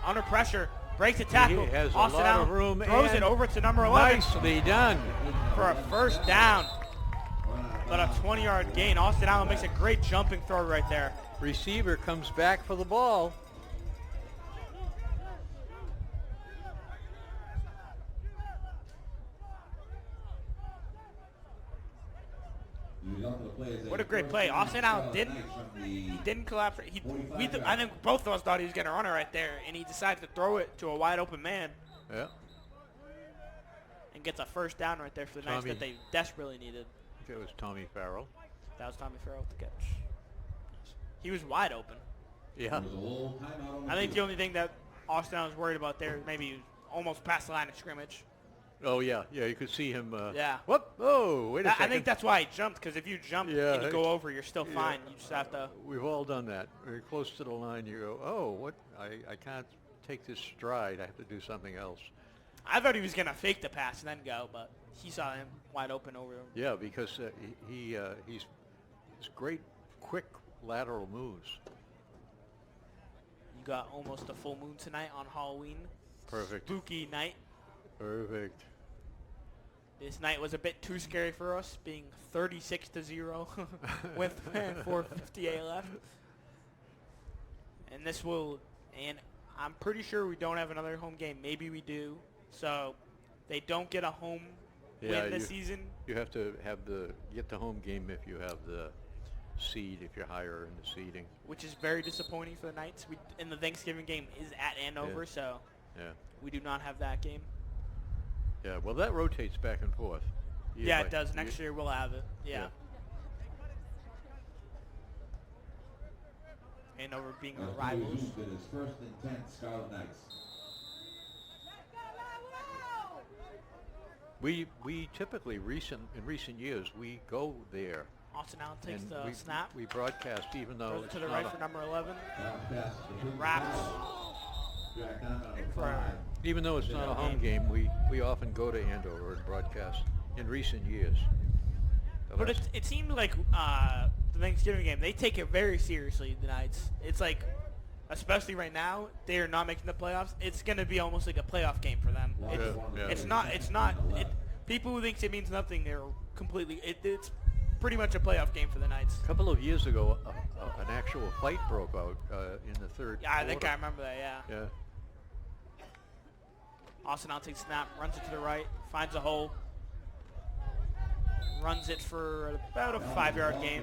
Under pressure. Breaks the tackle. He has Austin a lot Allen of room. throws and it over to number 11 nicely done. for a first down. But a 20-yard gain. Austin Allen makes a great jumping throw right there. Receiver comes back for the ball. What a great play. Austin Allen didn't collapse. I think both of us thought he was going to run it right there, and he decided to throw it to a wide open man. Yeah. And gets a first down right there for the Knights that they desperately needed. I think it was Tommy Farrell. That was Tommy Farrell with the catch. He was wide open. Yeah. I think the only thing that Austin Allen was worried about there is maybe he was almost past the line of scrimmage. Oh, yeah. Yeah, you could see him. Yeah. Whoop. Oh, wait a second. I think that's why he jumped, because if you jump and you go over, you're still fine. You just have to. We've all done that. When you're close to the line, you go, oh, what? I can't take this stride. I have to do something else. I thought he was going to fake the pass and then go, but he saw him wide open over him. Yeah, because he's great, quick lateral moves. You got almost a full moon tonight on Halloween. Perfect. Spooky night. Perfect. This night was a bit too scary for us, being 36-0 with 4:58 left. And I'm pretty sure we don't have another home game. Maybe we do. So they don't get a home win this season. You have to get the home game if you have the seed, if you're higher in the seeding. Which is very disappointing for the Knights. And the Thanksgiving game is at Andover, so we do not have that game. Yeah, well, that rotates back and forth. Yeah, it does. Next year we'll have it. Yeah. Andover being our rivals. First and 10, Scarlet Knights. We typically in recent years we go there. Austin Allen takes the snap. We broadcast even though throws it's to the right for number 11. Wraps. Even though it's not a home game, we often go to Andover and broadcast in recent years. But it seemed like the Thanksgiving game, they take it very seriously, the Knights. It's like, especially right now, they are not making the playoffs. It's going to be almost like a playoff game for them. It's not. People who think it means nothing, they're completely. It's pretty much a playoff game for the Knights. A couple of years ago, an actual fight broke out in the third quarter. I think I remember that, yeah. Austin Allen takes snap, runs it to the right, finds a hole, runs it for about a 5-yard gain.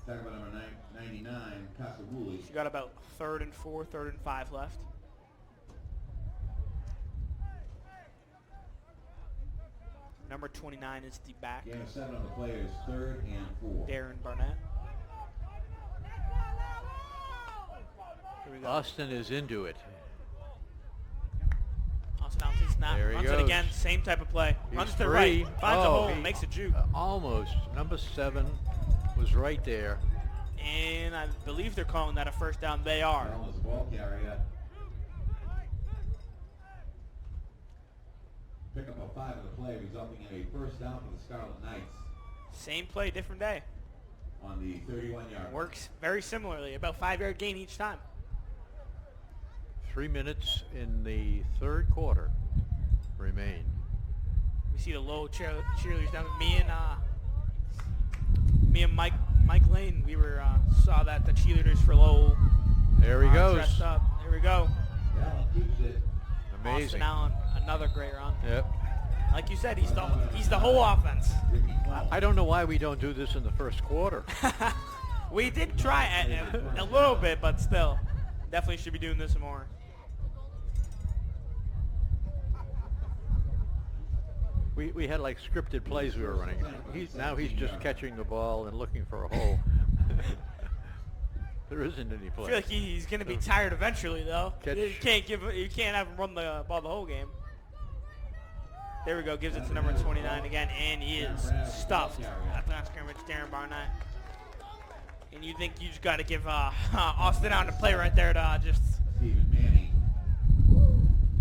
Talk about number 99, Casarulli. You got about 3rd and 4, 3rd and 5 left. Number 29 is the back. Game of 7 on the players, 3rd and 4. Darren Barnett. Here we go. Austin is into it. Austin Allen takes snap, There he runs goes. it again, same type of play. He's Runs to the free. right, finds a hole, he makes a juke. Almost. Number 7 was right there. And I believe they're calling that a first down. They are. Almost ball carrier. Pick up a 5 of the play, resulting in a first down for the Scarlet Knights. Same play, different day. On the 31-yard. Works very similarly, about 5-yard gain each time. 3 minutes in the third quarter remain. We see the Lowell cheerleaders down. Me and Mike Lane, we saw that the cheerleaders for Lowell. There he goes. Dressed up. There we go. Allen keeps it. Amazing. Austin Allen, another great run. Yep. Like you said, he's the whole offense. I don't know why we don't do this in the first quarter. We did try a little bit, but still, definitely should be doing this more. We had like scripted plays we were running. Now he's just catching the ball and looking for a hole. There isn't any play. I feel like he's going to be tired eventually, though. Catch. You can't have him run the ball the whole game. There we go. Gives it to number 29 again, and he is stuffed at the scrimmage. Darren Barnett. And you think you just got to give Austin Allen a play right there to just. Stephen Manning.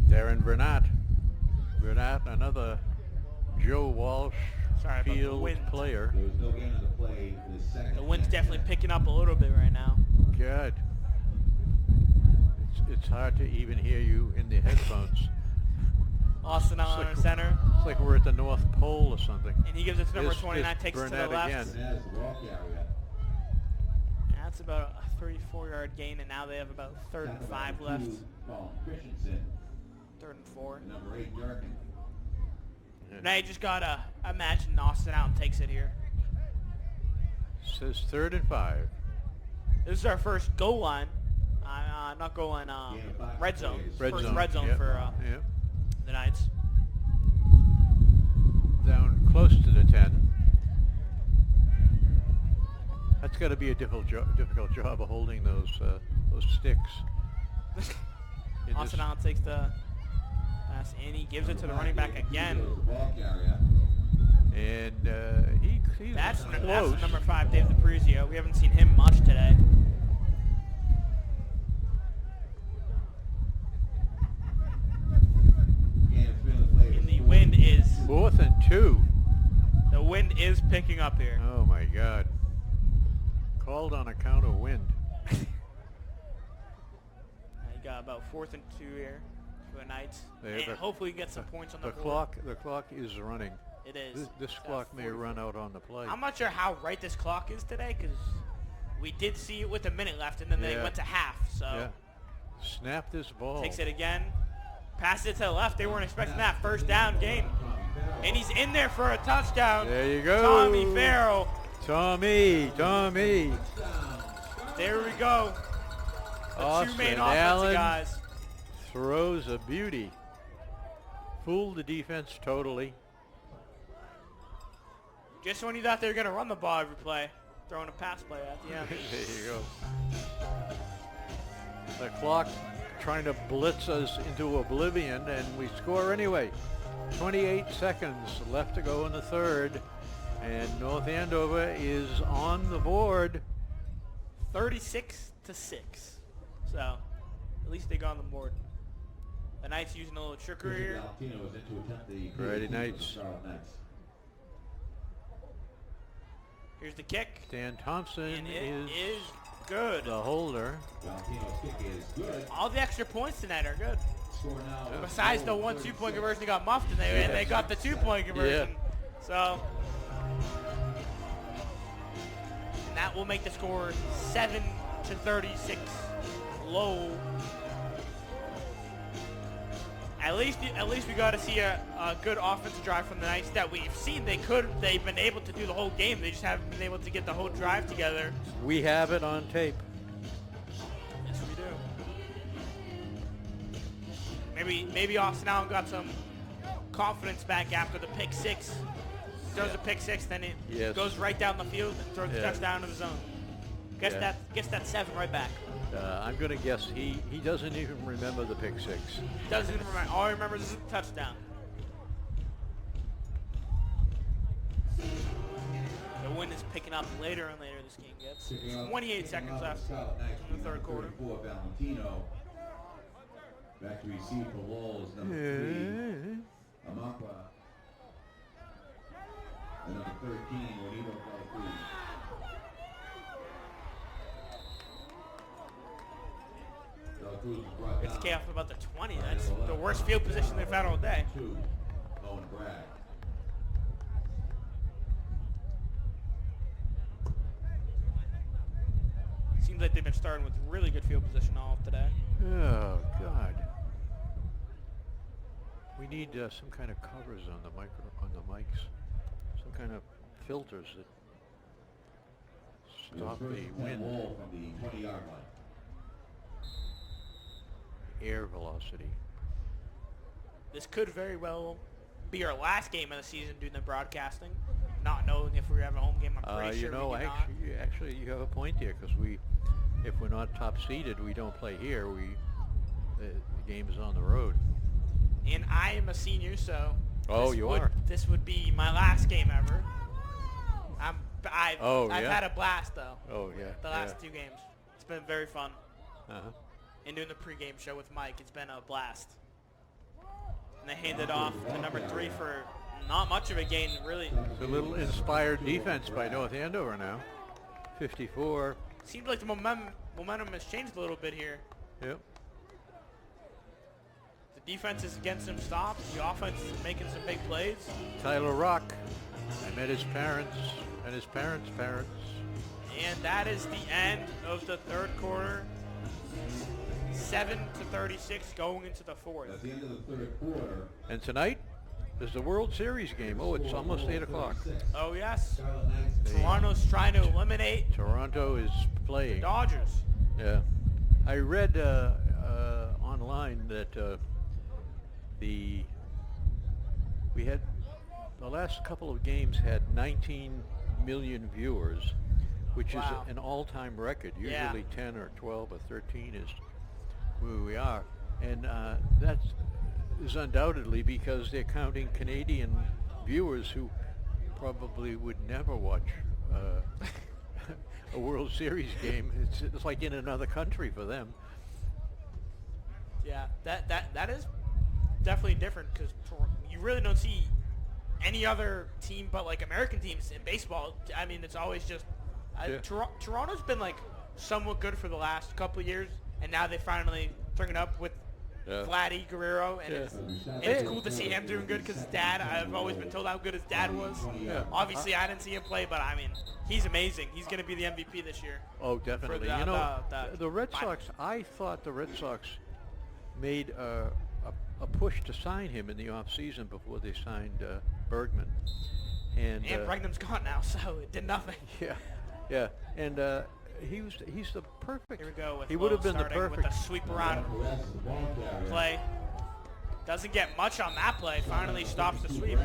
Darren Burnett, another Joe Walsh field player. There was no gain on the play. The wind's definitely picking up a little bit right now. Good. It's hard to even hear you in the headphones. Austin Allen in center. It's like we're at the North Pole or something. And he gives it to number Here's 29, takes it to the Burnett left. again. Burnett is the ball carrier. That's about a 34-yard gain, and now they have about 3rd and 5 left. Paul Christensen. 3rd and 4. Number 8, Durkin. Now you just gotta imagine Austin Allen takes it here. Says 3rd and 5. This is our first goal line. Not goal line, red zone. First red zone Yep. for Yep. the Knights. Down close to the 10. That's got to be a difficult job of holding those sticks. Austin Allen takes the pass, and he gives it to the running back again. And he's That's close. number 5, Dave DePrizio. We haven't seen him much today. And the wind is 4th and 2. the wind is picking up here. Oh my God. Called on account of wind. You got about 4th and 2 here for the Knights. And hopefully get some points on the board. The clock is running. It is. This clock may run out on the play. I'm not sure how right this clock is today because we did see it with a minute left and then they went to half. So Yeah. Snap this ball. takes it again. Passes it to the left. They weren't expecting that. First down gain. And he's in there for a touchdown. There you go. Tommy Farrell. Tommy. There we go. The Austin two main offensive Allen guys. throws a beauty. Fooled the defense totally. Just when you thought they were going to run the ball every play, throwing a pass play at the end. There you go. The clock trying to blitz us into oblivion, and we score anyway. 28 seconds left to go in the 3rd, and North Andover is on the board. 36-6. So, at least they got on the board. The Knights using a little trickery here. Friday Knights. Here's the kick. Dan Thompson And it is is good. the holder. All the extra points tonight are good. Besides the 1 2-point conversion they got muffed, and they got the 2-point conversion. So, and that will make the score 7-36. Low. At least we got to see a good offensive drive from the Knights that we've seen. They've been able to do the whole game. They just haven't been able to get the whole drive together. We have it on tape. Yes, we do. Maybe Austin Allen got some confidence back after the pick 6. Throws a pick 6, then it goes right down the field and throws the touchdown to the zone. Gets that 7 right back. I'm going to guess he doesn't even remember the pick 6. Doesn't even remember. All he remembers is the touchdown. The wind is picking up later and later this game gets. 28 seconds left in the 3rd quarter. Back to receive for Lowell is number 3. Amapa. And number 13, Juanito Calafui. It's K off about the 20. That's the worst field position they've had all day. 2, Owen Bragg. Seems like they've been starting with really good field position all of today. Oh, God. We need some kind of covers on the mics. Some kind of filters that stop the wind. From the 20-yard line. Air velocity. This could very well be our last game of the season doing the broadcasting. Not knowing if we're having a home game, I'm pretty sure we do not. Actually, you have a point there, because if we're not top seeded, we don't play here. The game is on the road. And I am a senior, so this would be my last game ever. I've had a blast though. Oh yeah. The last 2 games, it's been very fun. Uh-huh. And doing the pregame show with Mike, it's been a blast. And they handed off to number 3 for not much of a gain, really. It's a little inspired defense by North Andover now. 54. Seems like the momentum has changed a little bit here. Yep. The defense is getting some stops. The offense is making some big plays. Tyler Rock. I met his parents and his parents' parents. And that is the end of the 3rd quarter. 7-36 going into the 4th. At the end of the 3rd quarter. And tonight, There's the World Series game. Oh, it's almost 8 o'clock. Oh, yes. Scarlet Knights. Toronto's trying to eliminate Toronto is the playing. Dodgers. Yeah. I read online that we had the last couple of games had 19 million viewers, which Wow. is an all-time record. Yeah. Usually 10 or 12 or 13 is where we are. And that is undoubtedly because they're counting Canadian viewers who probably would never watch a World Series game. It's like in another country for them. Yeah, that is definitely different because you really don't see any other team but like American teams in baseball. I mean, it's always just Yeah. Toronto's been like somewhat good for the last couple of years, and now they finally bring it up with Vladdy Guerrero, and it's cool to see him doing good because his dad. I've always been told how good his dad was. Yeah. Obviously, I didn't see him play, but I mean, he's amazing. He's going to be the MVP this year. Oh, definitely. the- You know, the the Red Sox, I thought the Red Sox made a push to sign him in the offseason before they signed Bergman. And Bregman's gone now, so it did nothing. yeah. And he's the perfect. Here we go with He would have been the starting perfect. with a sweep around play. Doesn't get much on that play. Finally stops the sweep.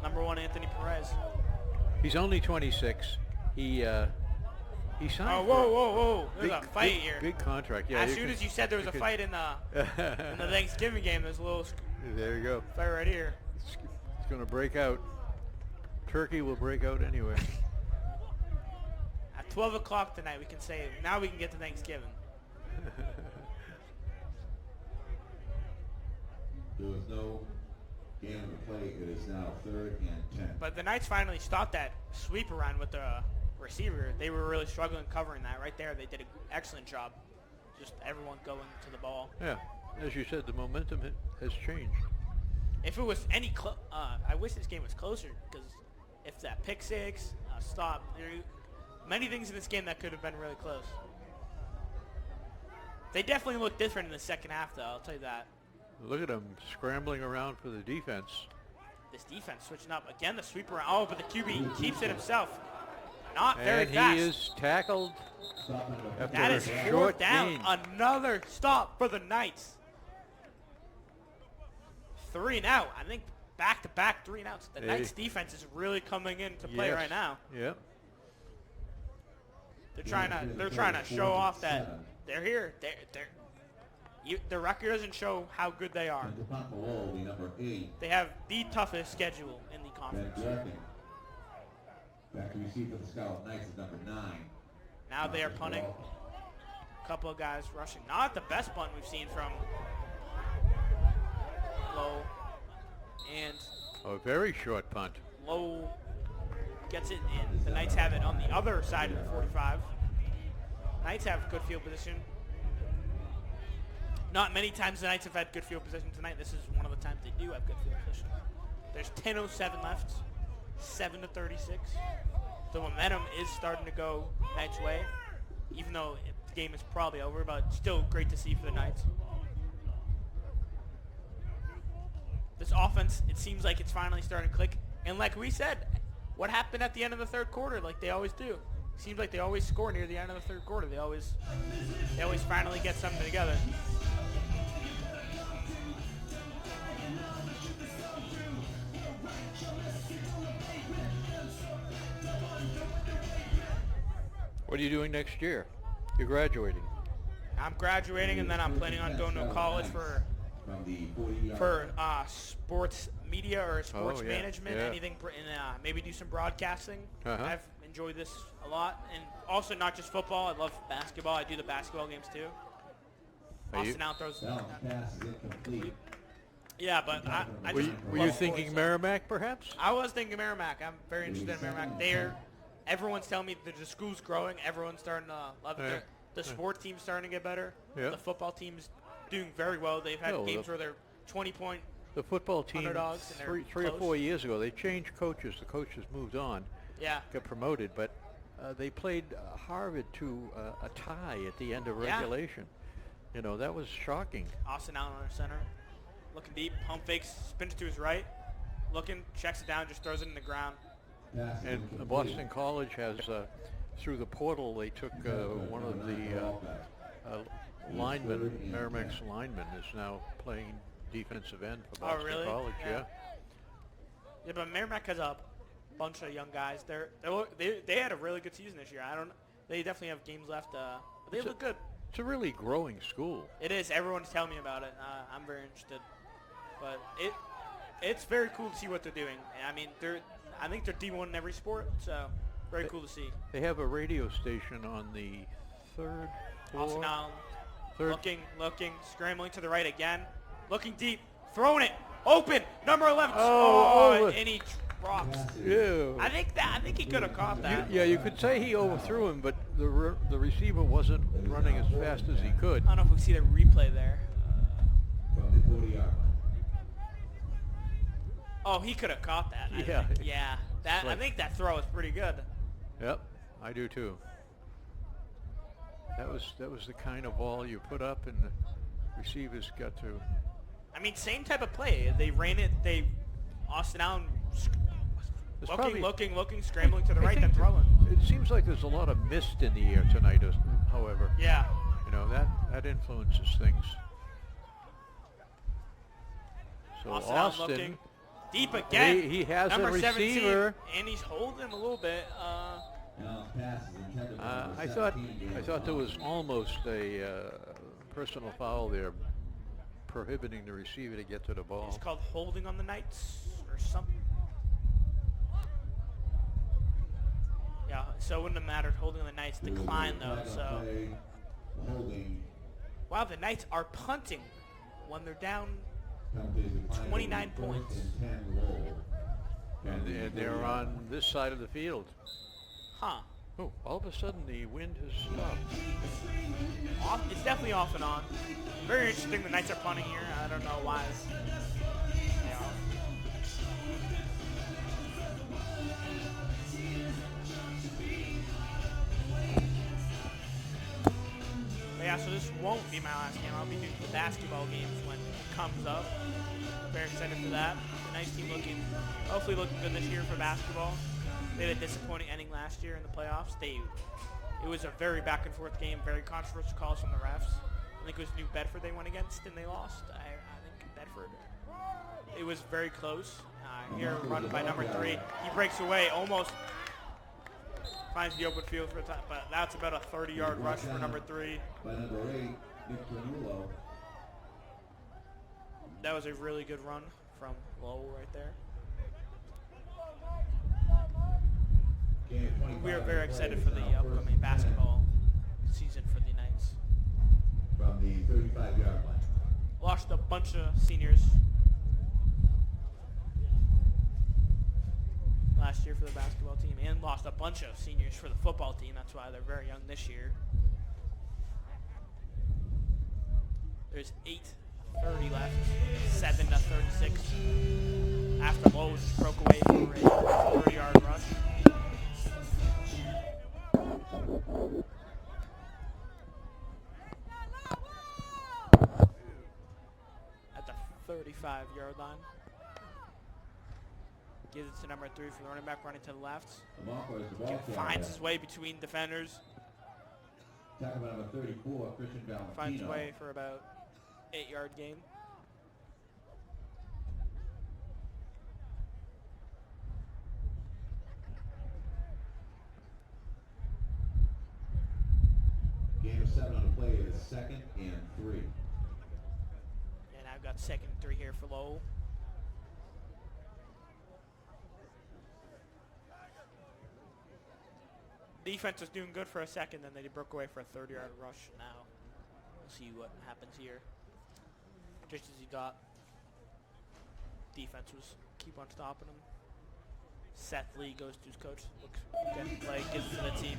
Number 1, Anthony Perez. He's only 26. He signed. Oh, for whoa! There's a fight big, here. Big contract. Yeah. As soon as you said there was a fight in the Thanksgiving game, there's a little There you go. fight right here. It's going to break out. Turkey will break out anyway. At 12 o'clock tonight, we can say now we can get to Thanksgiving. There was no game to play. It is now 3rd and 10. But the Knights finally stopped that sweep around with the receiver. They were really struggling covering that right there. They did an excellent job. Just everyone going to the ball. Yeah. As you said, the momentum has changed. If it was any I wish this game was closer because if that pick six, stop, there are many things in this game that could have been really close. They definitely look different in the second half, though. I'll tell you that. Look at them scrambling around for the defense. This defense switching up again. The sweep around. Oh, but the QB keeps it himself. Not very And fast. he is tackled after That a is short 4th down. gain. Another stop for the Knights. 3 and out. I think back-to-back 3 and outs. The Knights defense is really coming into play Yes. right now. Yep. They're trying to show off that they're here. Their record doesn't show how good they are. And DePont Lowell, the number 8. They have the toughest schedule in the Ben conference. Durkin. Back to receive for the Scarlet Knights is number 9. Now they are punting. A couple of guys rushing. Not the best punt we've seen from Lowell. And A very short punt. Lowell gets it in. The Knights have it on the other side of the 45. Knights have good field position. Not many times the Knights have had good field position tonight. This is one of the times they do have good field position. There's 10:07 left, 7-36. The momentum is starting to go Knights' way, even though the game is probably over, but still great to see for the Knights. This offense, it seems like it's finally starting to click. And like we said, what happened at the end of the 3rd quarter, like they always do? Seems like they always score near the end of the 3rd quarter. They always finally get something together. What are you doing next year? You're graduating. I'm graduating, and then I'm planning on going to college for From the 40-yard sports media or sports Oh, yeah, management, yeah. anything, and maybe do some broadcasting. Uh-huh. I've enjoyed this a lot, and also not just football. I love basketball. I do the basketball games too. Are you- Austin Allen throws. balance pass is incomplete. Yeah, but I Were just you, were love you thinking sports. Merrimack, perhaps? I was thinking Merrimack. I'm very interested in Merrimack. Everyone's telling me that the school's growing. Everyone's starting to love it. Yeah. The sports team's starting to get better. Yeah. The football team's doing very well. They've had Oh, games where they're 20-point. The football team, Underdogs, and they're three or close. 4 years ago, they changed coaches. The coaches moved on, Yeah. got promoted, but they played Harvard to a tie at the end of Yeah. regulation. You know, that was shocking. Austin Allen under center. Looking deep. Pump fakes. Spins to his right. looking, checks it down, just throws it in the ground. And Boston College has, through the portal, they took one of the linemen, Merrimack's lineman, is now playing defensive end for Boston really? College. Yeah. Yeah, but Merrimack has a bunch of young guys. They had a really good season this year. They definitely have games left, but they look good. It's a really growing school. It is. Everyone's telling me about it. I'm very interested. But it's very cool to see what they're doing. I mean, I think they're D1 in every sport, so very cool to see. They have a radio station on the third floor. Also now, Third. looking, scrambling to the right again, looking deep, throwing it, open, number 11. And he drops. Ew. I think he could have caught that. Yeah, you could say he overthrew him, but the receiver wasn't running as fast as he could. I don't know if we see the replay there. From the 40-yard line. Oh, he could have caught that. I Yeah. think. Yeah. I think that throw was pretty good. Yep, I do too. That was the kind of ball you put up, and the receivers got to. I mean, same type of play. They ran it. Austin Allen looking, scrambling to the right, then throwing. It seems like there's a lot of mist in the air tonight, however. Yeah. You know, that influences things. So Austin Allen looking deep again. He has number a receiver. 17, and he's holding him a little bit. I thought there was almost a personal foul there, prohibiting the receiver to get to the ball. It's called holding on the Knights or something. Yeah, so it wouldn't have mattered. Holding on the Knights declined though. So wow, the Knights are punting when they're down 29 points. And they're on this side of the field. Huh. Oh, all of a sudden the wind has stopped. It's definitely off and on. Very interesting. The Knights are punting here. I don't know why. They are. But yeah, so this won't be my last game. I'll be doing the basketball games when it comes up. Very excited for that. The Knights team hopefully looking good this year for basketball. They had a disappointing ending last year in the playoffs. It was a very back and forth game, very controversial calls from the refs. I think it was New Bedford they went against and they lost. I think Bedford. It was very close. Here run by number 3. He breaks away, almost finds the open field for a time, but that's about a 30-yard rush for number 3. By number 8, Nick Granullo. That was a really good run from Lowell right there. We are very excited for the upcoming basketball season for the Knights. From the 35-yard line. Lost a bunch of seniors last year for the basketball team and lost a bunch of seniors for the football team. That's why they're very young this year. There's 8:30 left, 7-36. After Lowell just broke away for a 30-yard rush. At the 35-yard line. Gives it to number 3 for the running back running to the left. Finds his way between defenders. Talking about number 34, Christian Valentino. Finds his way for about 8-yard gain. Game of 7 on the play is 2nd and 3. And I've got 2nd and 3 here for Lowell. Defense was doing good for a second, then they broke away for a 30-yard rush. Now we'll see what happens here. Just as he thought, defense was keep on stopping him. Seth Lee goes to his coach, looks again, play, gives it to the team.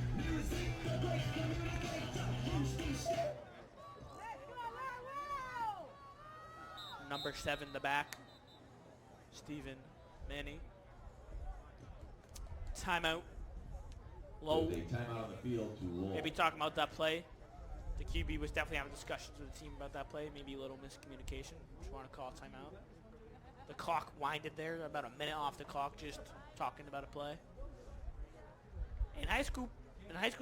Number 7, the back, Stephen Manny. Timeout. Low. Timeout on the field to Lowell. Maybe talking about that play. The QB was definitely having discussions with the team about that play. Maybe a little miscommunication. Just want to call a timeout. the clock winded there, about a minute off the clock, just talking about a play. In high school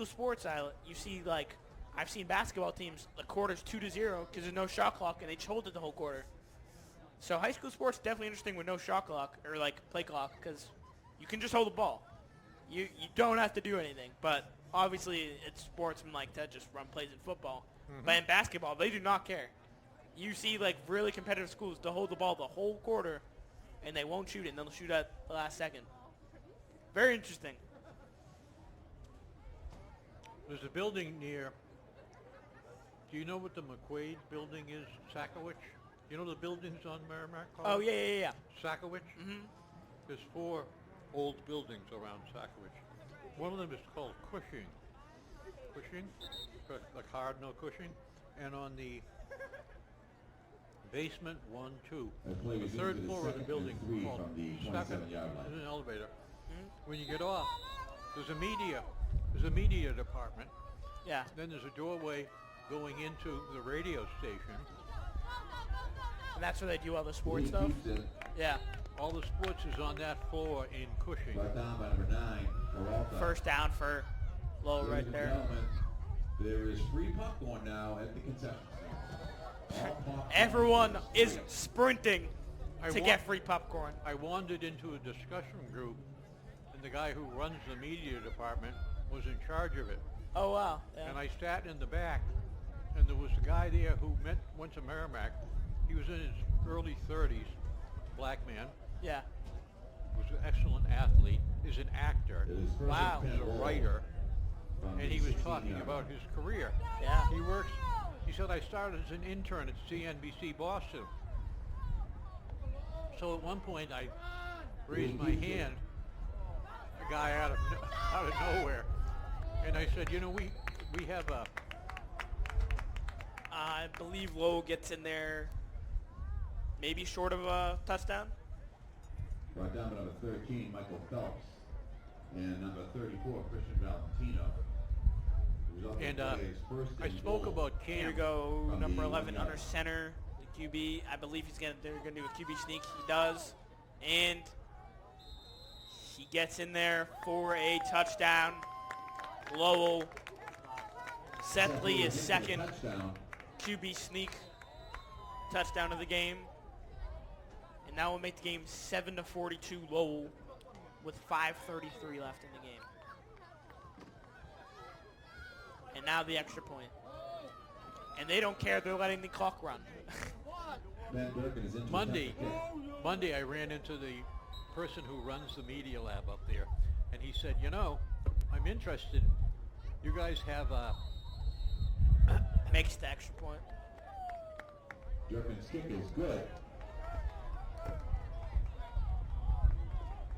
sports, you see, like, I've seen basketball teams, the quarter's 2-0 because there's no shot clock, and they just hold it the whole quarter. So high school sports definitely interesting with no shot clock or like play clock because you can just hold the ball. You don't have to do anything. But obviously, it's sportsmen like to just run plays in football. Mm-hmm. But in basketball, they do not care. You see, like, really competitive schools, they'll hold the ball the whole quarter, and they won't shoot it, and they'll shoot at the last second. Very interesting. There's a building near, do you know what the McQuaid building is, Sackowich? You know the buildings on Merrimack College? Oh, yeah. Sackowich? Mm-hmm. There's 4 old buildings around Sackowich. One of them is called Cushing. Cushing? Like hard, no Cushing. And on the basement 1, 2. The third floor of the building called second. There's an elevator. Mm-hmm. When you get off, there's a media department. Yeah. Then there's a doorway going into the radio station. And that's where they do all the sports stuff? Yeah. All the sports is on that floor in Cushing. Right down by number 9 for Alta. First down for Lowell right there. There is free popcorn now at the concession stand. Everyone is sprinting to get free popcorn. I wandered into a discussion group, and the guy who runs the media department was in charge of it. Oh, wow. Yeah. And I sat in the back, and there was a guy there who went to Merrimack. He was in his early 30s, black man. Yeah. Was an excellent athlete, is an actor. Wow. He's a writer. And he was talking about his career. Yeah. He said, I started as an intern at CNBC Boston. So at one point I raised my hand, a guy out of nowhere, and I said, you know, we have a... I believe Lowell gets in there maybe short of a touchdown. Brought down by number 13, Michael Phelps, and number 34, Christian Valentino. And I spoke about Cam. Here we go, number 11 under center, the QB. I believe they're gonna do a QB sneak. He does, and he gets in there for a touchdown. Lowell. Seth Lee is second QB sneak touchdown of the game, and that will make the game 7-42 Lowell with 5:33 left in the game. And now the extra point. And they don't care. They're letting the clock run. Monday, I ran into the person who runs the media lab up there, and he said, you know, I'm interested. You guys have a... Makes the extra point. Durkin's kick is good.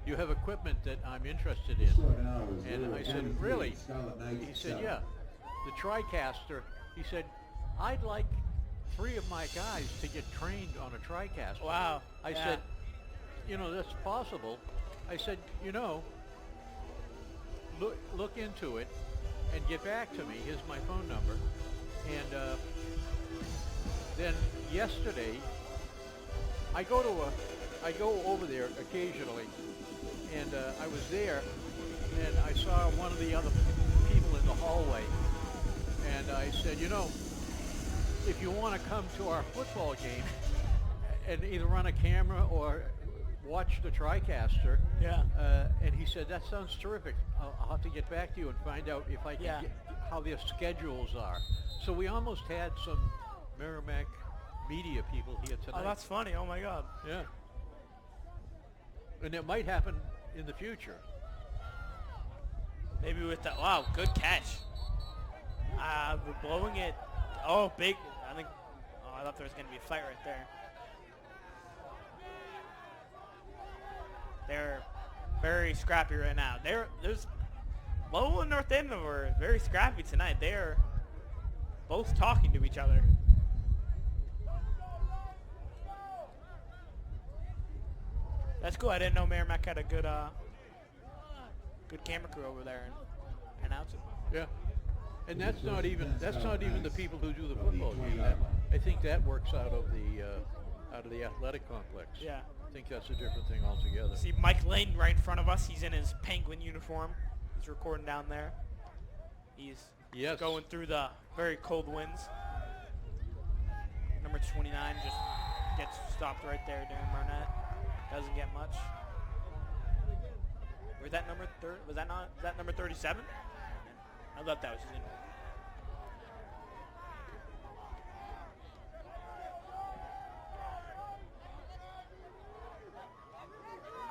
You have equipment that I'm interested in. And I said, really? He said, yeah. The TriCaster, he said, I'd like 3 of my guys to get trained on a TriCaster. Wow. I said, you know, that's possible. I said, you know, look into it and get back to me. Here's my phone number. And then yesterday, I go over there occasionally, and I was there, and I saw one of the other people in the hallway, and I said, you know, if you want to come to our football game and either run a camera or watch the TriCaster, and he said, that sounds terrific. I'll have to get back to you and find out if I can get how their schedules are. So we almost had some Merrimack media people here tonight. Oh, that's funny. Oh, my God. Yeah. And it might happen in the future. Maybe with that. Wow, good catch. We're blowing it. Oh, big. I thought there was going to be a fight right there. They're very scrappy right now. There's Lowell and North Andover are very scrappy tonight. They are both talking to each other. That's cool. I didn't know Merrimack had a good camera crew over there and announce it. Yeah. And that's not even the people who do the football game. I think that works out of the out of the athletic complex. Yeah. I think that's a different thing altogether. See Mike Lane right in front of us. He's in his Penguin uniform. He's recording down there. He's going through the very cold winds. Number 29 just gets stopped right there, Darren Barnett. Doesn't get much. Was that number was that number 37? I thought that was his name.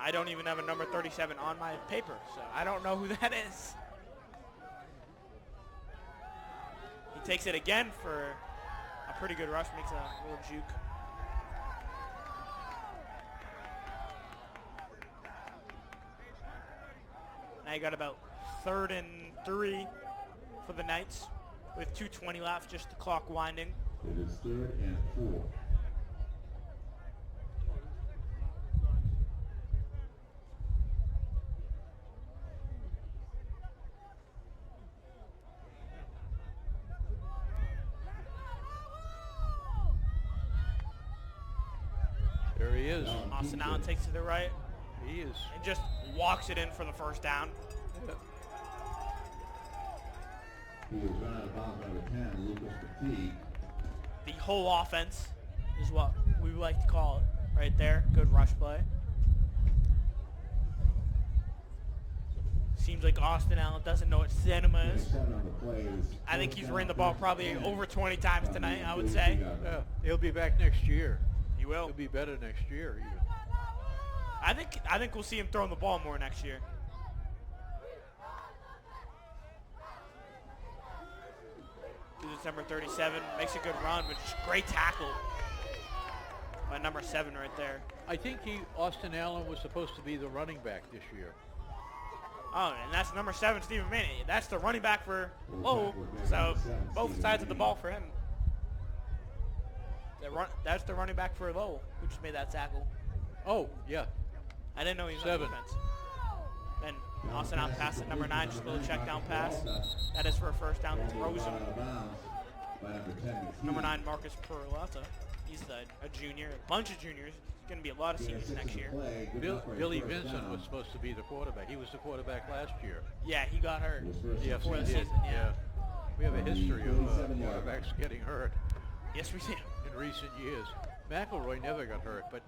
I don't even have a number 37 on my paper, so I don't know who that is. He takes it again for a pretty good rush, makes a little juke. Now you got about 3rd and 3 for the Knights with 2:20 left, just the clock winding. It is 3rd and 4. There he is. Austin Allen takes it to the right He is. and just walks it in for the first down. Yeah. He was run out of bounds by number 10, Lucas Petit. The whole offense is what we like to call it right there. Good rush play. Seems like Austin Allen doesn't know what cinema is. 7 on the play is I think he's ran the ball probably over 20 times tonight, I would say. Yeah. He'll be back next year. He will. He'll be better next year even. I think we'll see him throwing the ball more next year. This number 37 makes a good run, but just great tackle by number 7 right there. I think Austin Allen was supposed to be the running back this year. Oh, and that's number 7, Stephen Manning. That's the running back for Lowell. So both sides of the ball for him. That's the running back for Lowell, who just made that tackle. Oh, yeah. I didn't know he was 7. on defense. Then Austin Allen passes at number 9, just a little check down pass. That is for a first down. Throws him. Number 9, Marcus Peralta. He's a junior. A bunch of juniors. There's going to be a lot of seniors next year. Billy Vincent was supposed to be the quarterback. He was the quarterback last year. Yeah, he got hurt Yes, before he the did. season. Yeah. We have a history of quarterbacks getting hurt Yes, we do. in recent years. McElroy never got hurt, but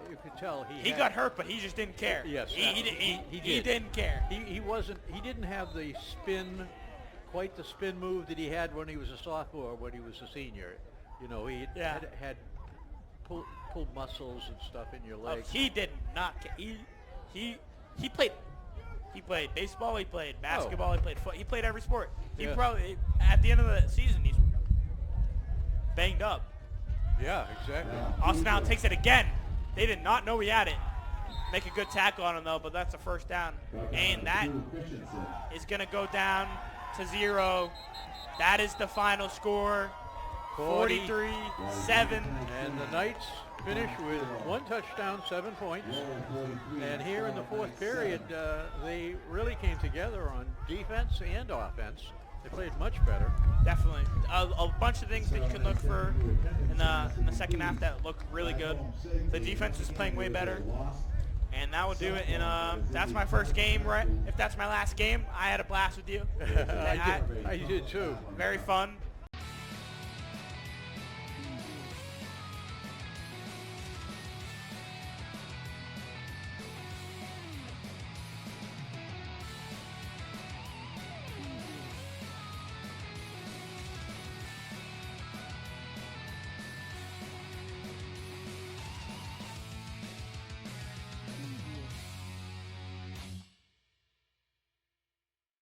you could tell He got hurt, but he just didn't care. Yes, He did. didn't care. He didn't have the spin, quite the spin move that he had when he was a sophomore, when he was a senior. You know, he had pulled muscles and stuff in your legs. He did not care. He played baseball, he played basketball, he played foot. He played every sport. He probably, at the end of the season, he's banged up. Yeah, exactly. Austin Allen takes it again. They did not know he had it. Make a good tackle on him, though, but that's a first down. And that is going to go down to 0. That is the final score, 43-7. And the Knights finish with 1 touchdown, 7 points. And here in the fourth period, they really came together on defense and offense. They played much better. Definitely. A bunch of things that you can look for in the second half that look really good. The defense is playing way better. And that will do it. And that's my first game, right? If that's my last game, I had a blast with you. I did too. Very fun.